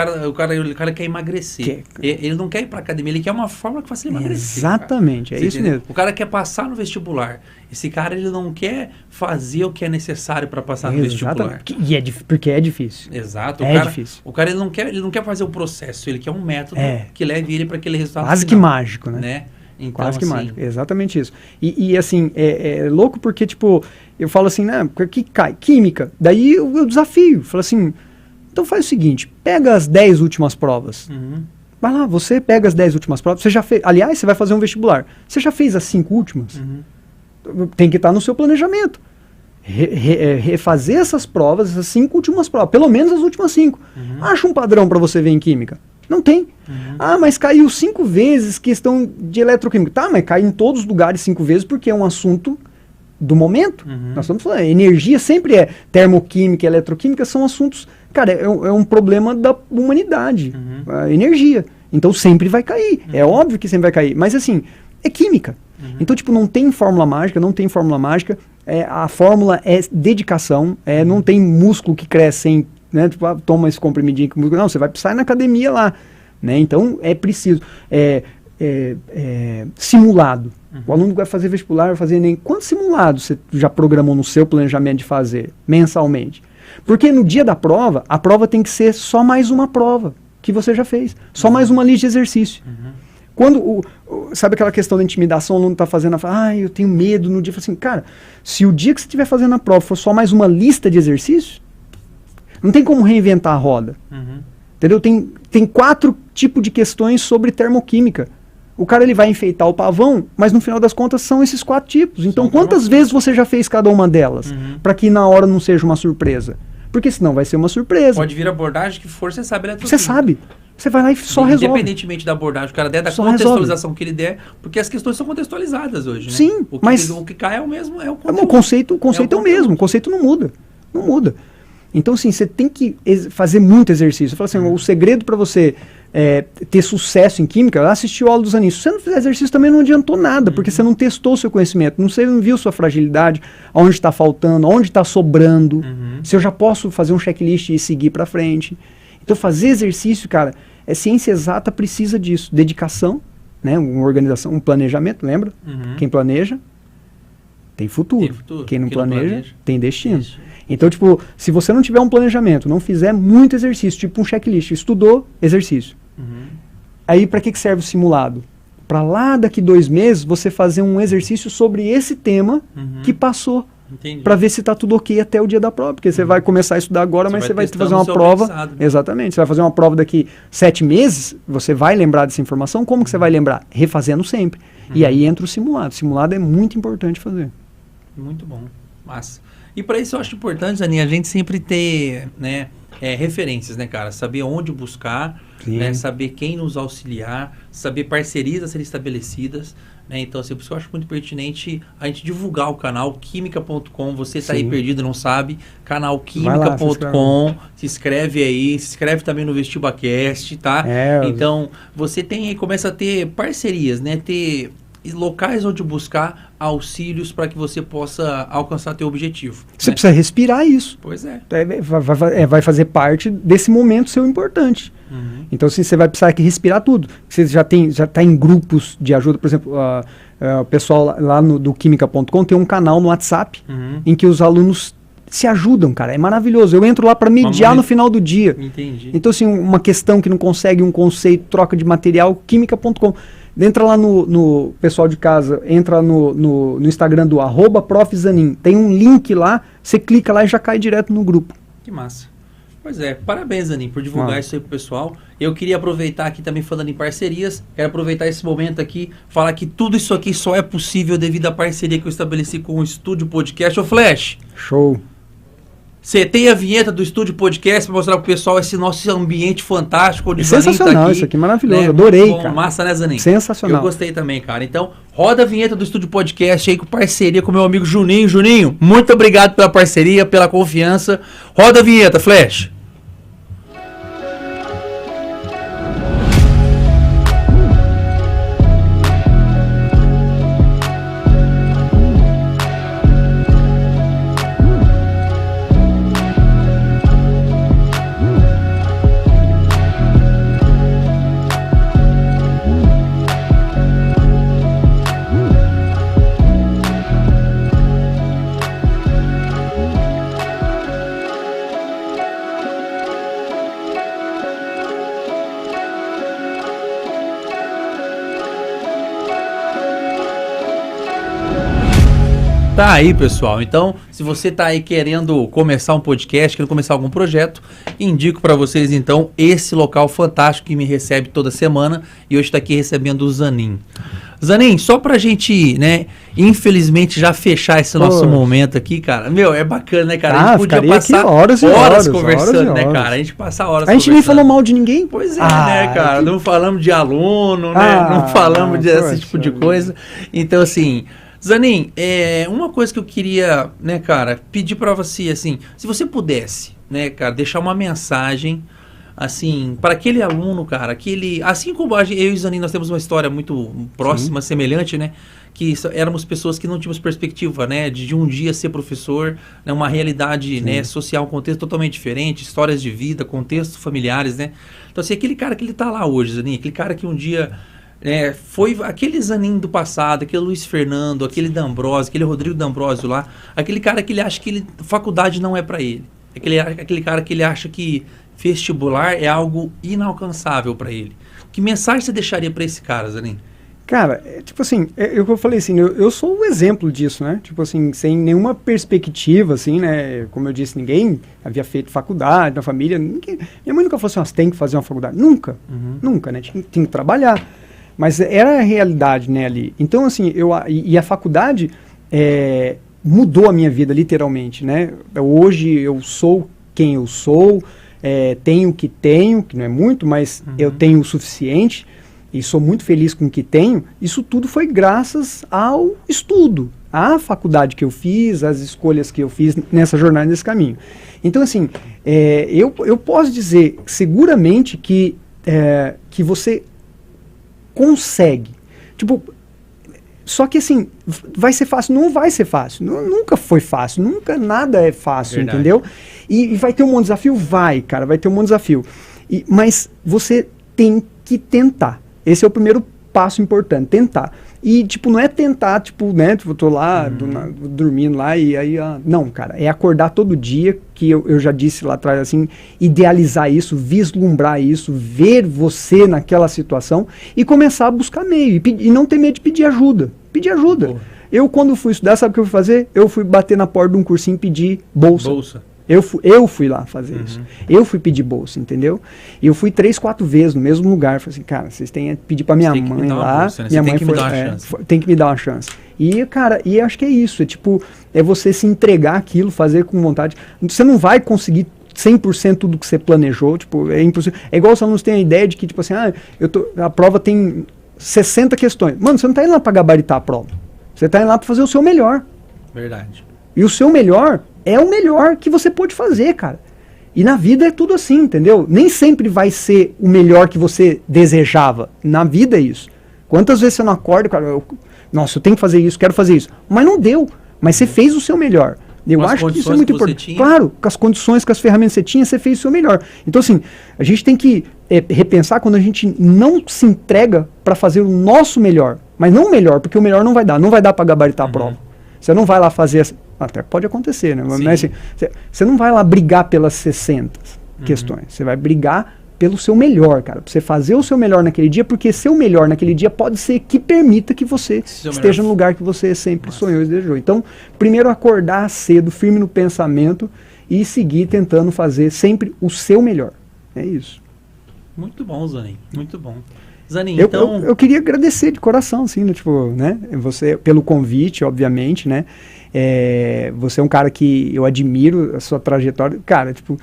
cara quer emagrecer. Ele não quer ir pra academia, ele quer uma fórmula que faça ele emagrecer. Exatamente, é isso mesmo. O cara quer passar no vestibular. Esse cara ele não quer fazer o que é necessário para passar no vestibular. Porque é difícil. Exato. Difícil. O cara ele não quer fazer o processo, ele quer um método que leve ele para aquele resultado quase final, que mágico, né? Então, quase que assim, mágico. Exatamente isso. E assim, é louco porque, tipo, eu falo assim, né? Que cai química. Daí eu desafio. Falo assim, então faz o seguinte, pega as 10 últimas provas. Vai lá, você pega as 10 últimas provas. Você já fez. Aliás, você vai fazer um vestibular. Você já fez as 5 últimas? Tem que estar no seu planejamento. Refazer essas provas, essas 5 últimas provas, pelo menos as últimas 5. Acha um padrão para você ver em química. Não tem. Mas caiu 5 vezes questão de eletroquímica. Tá, mas cai em todos os lugares 5 vezes porque é um assunto do momento. Nós estamos falando, energia sempre é termoquímica, eletroquímica são assuntos, cara, é um problema da humanidade. A energia. Então sempre vai cair. É óbvio que sempre vai cair. Mas assim, é química. Então, tipo, não tem fórmula mágica, a fórmula é dedicação, não tem músculo que cresce sem, né? Tipo, toma esse comprimidinho que músculo. Não, você vai precisar ir na academia lá, né? Então, é preciso. Simulado. O aluno vai fazer vestibular, vai fazer ENEM. Quantos simulados você já programou no seu planejamento de fazer mensalmente? Porque no dia da prova, a prova tem que ser só mais uma prova que você já fez. Só mais uma lista de exercício. Quando, sabe aquela questão da intimidação, o aluno está fazendo, eu tenho medo no dia. Assim, cara, se o dia que você estiver fazendo a prova for só mais uma lista de exercícios, não tem como reinventar a roda. Entendeu? Tem 4 tipos de questões sobre termoquímica. O cara ele vai enfeitar o pavão, mas no final das contas são esses 4 tipos. Então, quantas vezes você já fez cada uma delas? Para que na hora não seja uma surpresa. Porque senão vai ser uma surpresa. Pode vir a abordagem que for, você sabe. Você sabe. Você vai lá e só resolve. Independentemente da abordagem, o cara der, da contextualização que ele der, porque as questões são contextualizadas hoje, né? Sim, mas o que cai é o mesmo, é o conteúdo. O conceito é o mesmo, o conceito não muda. Não muda. Então, assim, você tem que fazer muito exercício. Eu falo assim, o segredo para você ter sucesso em química é assistir o aula dos aninhos. Se você não fizer exercício, também não adiantou nada, porque você não testou o seu conhecimento, você não viu sua fragilidade, onde está faltando, onde está sobrando, se eu já posso fazer um checklist e seguir para frente. Então, fazer exercício, cara, ciência exata precisa disso. Dedicação, né? Uma organização, um planejamento, lembra? Quem planeja, tem futuro. Quem não planeja, tem destino. Então, tipo, se você não tiver um planejamento, não fizer muito exercício, tipo um checklist, estudou, exercício. Aí, para que serve o simulado? Para lá, daqui 2 meses, você fazer um exercício sobre esse tema que passou. Para ver se está tudo ok até o dia da prova, porque você vai começar a estudar agora, mas você vai fazer uma prova, né? Exatamente, você vai fazer uma prova daqui 7 meses, você vai lembrar dessa informação, como que você vai lembrar? Refazendo sempre, e aí entra o simulado é muito importante fazer. Muito bom, massa. E para isso eu acho importante, Zanin, a gente sempre ter, né, referências, né, cara, saber onde buscar, né, saber quem nos auxiliar, saber parcerias a serem estabelecidas, né? Então, assim, por isso eu acho muito pertinente a gente divulgar o canal química.com. Você está aí perdido, não sabe? Canal química.com. Se inscreve aí, se inscreve também no VestibaCast, tá? Então, você começa a ter parcerias, né? Ter locais onde buscar auxílios para que você possa alcançar teu objetivo. Você precisa respirar isso. Pois é. Vai fazer parte desse momento seu importante. Então, assim, você vai precisar respirar tudo. Você já está em grupos de ajuda. Por exemplo, o pessoal lá do química.com tem um canal no WhatsApp em que os alunos se ajudam, cara. É maravilhoso. Eu entro lá para mediar no final do dia. Entendi. Então, assim, uma questão que não consegue, um conceito, troca de material, química.com. Entra lá no pessoal de casa, entra no Instagram do @profzanin. Tem um link lá, você clica lá e já cai direto no grupo. Que massa. Pois é, parabéns, Zanin, por divulgar isso aí pro pessoal. Eu queria aproveitar aqui também falando em parcerias, quero aproveitar esse momento aqui, falar que tudo isso aqui só é possível devido à parceria que eu estabeleci com o Estúdio Podcast. Ô Flash! Show! Você tem a vinheta do Estúdio Podcast para mostrar pro pessoal esse nosso ambiente fantástico. Onde sensacional, tá aqui, isso aqui maravilhoso, né? Adorei, Bom, cara. Massa, né, Zanin? Sensacional. Eu gostei também, cara. Então, roda a vinheta do Estúdio Podcast aí com parceria com meu amigo Juninho. Juninho, muito obrigado pela parceria, pela confiança. Roda a vinheta, Flash. Tá aí, pessoal. Então, se você tá aí querendo começar um podcast, querendo começar algum projeto, indico para vocês, então, esse local fantástico que me recebe toda semana. E hoje tá aqui recebendo o Zanin. Zanin, só pra gente, né, infelizmente já fechar esse nosso momento aqui, cara. Meu, é bacana, né, cara? A gente podia passar horas conversando, né, cara? A gente passa horas conversando. A gente nem falou mal de ninguém. Pois é, né, cara? Não falamos de aluno, né? Não falamos desse tipo de coisa. Então, assim... Zanin, uma coisa que eu queria, né, cara, pedir pra você, assim, se você pudesse, né, cara, deixar uma mensagem, assim, para aquele aluno, cara, aquele, assim como eu e o Zanin, nós temos uma história muito próxima, semelhante, né, que éramos pessoas que não tínhamos perspectiva, né, de um dia ser professor, né, uma realidade, né, social, um contexto totalmente diferente, histórias de vida, contextos familiares, né. Então, assim, aquele cara que ele tá lá hoje, Zanin, aquele cara que um dia... foi aquele Zanin do passado, aquele Luiz Fernando, aquele D'Ambrosio, aquele Rodrigo D'Ambrosio lá, aquele cara que ele acha que faculdade não é para ele, aquele cara que ele acha que vestibular é algo inalcançável para ele. Que mensagem você deixaria para esse cara, Zanin? Cara, tipo assim, eu falei assim, eu sou o exemplo disso, né? Tipo assim, sem nenhuma perspectiva, assim, né? Como eu disse, ninguém havia feito faculdade na família. Minha mãe nunca falou assim, você tem que fazer uma faculdade. Nunca, nunca, né? Tinha que trabalhar. Mas era a realidade, né, ali. Então, assim, e a faculdade mudou a minha vida, literalmente, né? Hoje eu sou quem eu sou, tenho o que tenho, que não é muito, mas eu tenho o suficiente, e sou muito feliz com o que tenho. Isso tudo foi graças ao estudo, à faculdade que eu fiz, às escolhas que eu fiz nessa jornada, nesse caminho. Então, assim, eu posso dizer seguramente que você... consegue. Tipo, só que assim, vai ser fácil? Não vai ser fácil. Nunca foi fácil. Nunca nada é fácil, verdade. Entendeu? E vai ter um monte de desafio? Vai, cara, vai ter um monte de desafio. Mas você tem que tentar. Esse é o primeiro passo importante, tentar. E, tipo, não é tentar, tipo, né, tipo, eu tô lá, dormindo lá, e aí, não, cara, é acordar todo dia, que eu já disse lá atrás, assim, idealizar isso, vislumbrar isso, ver você naquela situação, e começar a buscar meio, e não ter medo de pedir ajuda. Pedir ajuda. Boa. Eu, quando fui estudar, sabe o que eu fui fazer? Eu fui bater na porta de um cursinho e pedir bolsa. Eu fui lá fazer isso. Eu fui pedir bolsa, entendeu? E eu fui 3, 4 vezes no mesmo lugar. Falei assim, cara, vocês têm que pedir pra minha mãe lá. Bolsa, né? Minha mãe tem que me dar uma chance. E, cara, acho que é isso. É você se entregar aquilo, fazer com vontade. Você não vai conseguir 100% tudo que você planejou. Tipo, é impossível. É igual os alunos têm a ideia de que, tipo assim, a prova tem 60 questões. Mano, você não tá indo lá pra gabaritar a prova. Você tá indo lá pra fazer o seu melhor. Verdade. E o seu melhor é o melhor que você pode fazer, cara. E na vida é tudo assim, entendeu? Nem sempre vai ser o melhor que você desejava. Na vida é isso. Quantas vezes você não acorda, cara, eu tenho que fazer isso, quero fazer isso. Mas não deu. Mas você fez o seu melhor. Eu acho que isso é muito importante. Claro, com as condições, com as ferramentas que você tinha, você fez o seu melhor. Então, assim, a gente tem que repensar quando a gente não se entrega para fazer o nosso melhor. Mas não o melhor, porque o melhor não vai dar. Não vai dar para gabaritar a prova. Você não vai lá fazer... Até pode acontecer, né? Mas, assim, você não vai lá brigar pelas 60 questões. Você vai brigar pelo seu melhor, cara. Pra você fazer o seu melhor naquele dia, porque seu melhor naquele dia pode ser que permita que você esteja no lugar que você sempre sonhou e desejou. Então, primeiro acordar cedo, firme no pensamento e seguir tentando fazer sempre o seu melhor. É isso. Muito bom, Zanin. Muito bom. Zanin, então... eu queria agradecer de coração, assim, né? Tipo, né? Você, pelo convite, obviamente, né? Você é um cara que eu admiro a sua trajetória. Cara, tipo,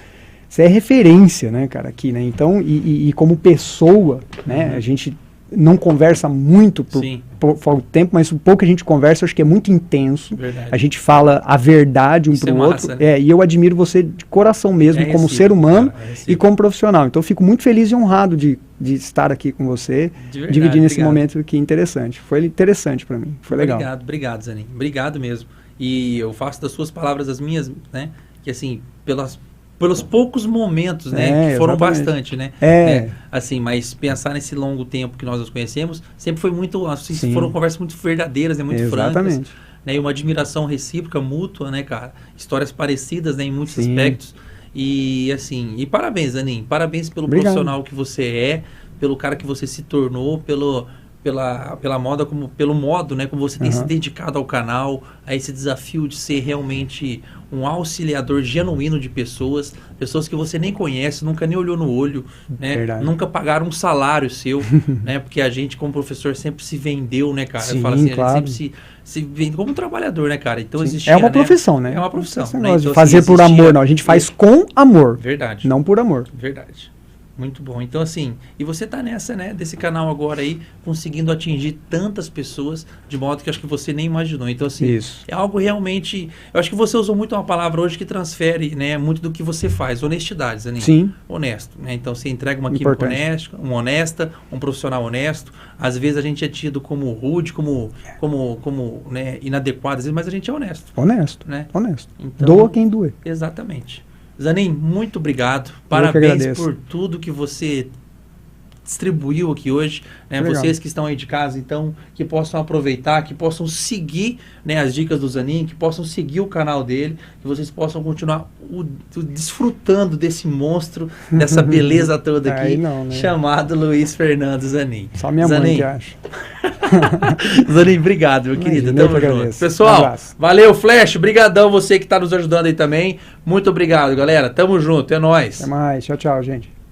você é referência, né, cara, aqui, né? Então, e como pessoa, né? A gente não conversa muito por tempo, mas o pouco que a gente conversa, acho que é muito intenso. Verdade. A gente fala a verdade um pro outro. Massa, né? E eu admiro você de coração mesmo, como ser humano, cara, e como profissional. Então, eu fico muito feliz e honrado de estar aqui com você, dividindo esse momento aqui interessante. Foi interessante para mim, foi legal. Obrigado, Zanin. Obrigado mesmo. E eu faço das suas palavras as minhas, né? Que assim, pelos poucos momentos, né? Que foram bastante, né? Assim, mas pensar nesse longo tempo que nós nos conhecemos, sempre foi muito, assim, foram conversas muito verdadeiras, né? Muito francas. Né? E uma admiração recíproca, mútua, né, cara? Histórias parecidas, né? Em muitos aspectos. E assim, e parabéns, Zanin. Parabéns pelo profissional que você é, pelo cara que você se tornou, pela moda, como pelo modo, né, como você tem se dedicado ao canal, a esse desafio de ser realmente um auxiliador genuíno de pessoas que você nem conhece, nunca nem olhou no olho, né, Verdade. nunca pagaram um salário seu, né, porque a gente como professor sempre se vendeu, né, cara? Sim, Eu falo assim, claro. a gente sempre se vende como trabalhador, né, cara? Então Sim. existia, É uma profissão, né? É uma profissão. Esse Né? negócio de Então, fazer assim, por existia- amor, não. A gente faz com amor, Verdade. não por amor. Verdade. Muito bom. Então, assim, e você tá nessa, né, desse canal agora aí, conseguindo atingir tantas pessoas, de modo que acho que você nem imaginou. Então, assim, Isso. é algo realmente... Eu acho que você usou muito uma palavra hoje que transfere, né, muito do que você faz. Honestidade, Zanin. Sim. Honesto, né? Então, você entrega uma química Importante. honesta, um profissional honesto. Às vezes a gente é tido como rude, como né, inadequado, às vezes, mas a gente é honesto, Honesto. né? Honesto. Então, Doa quem doer. Exatamente. Zanin, muito obrigado. que Parabéns agradeço. por tudo que você distribuiu aqui hoje, né? Legal. Vocês que estão aí de casa, então, que possam aproveitar, que possam seguir, né, as dicas do Zanin, que possam seguir o canal dele, que vocês possam continuar desfrutando desse monstro, dessa beleza toda aqui, Aí não, né? chamado Luiz Fernando Zanin. Só minha mãe Zanin, que acha. Zanin, obrigado, meu querido. Imagina, eu Tamo que junto. agradeço. Pessoal, Um abraço. valeu, Flash. Brigadão você que tá nos ajudando aí também. Muito obrigado, galera. Tamo junto. É nóis. Até mais. Tchau, tchau, gente.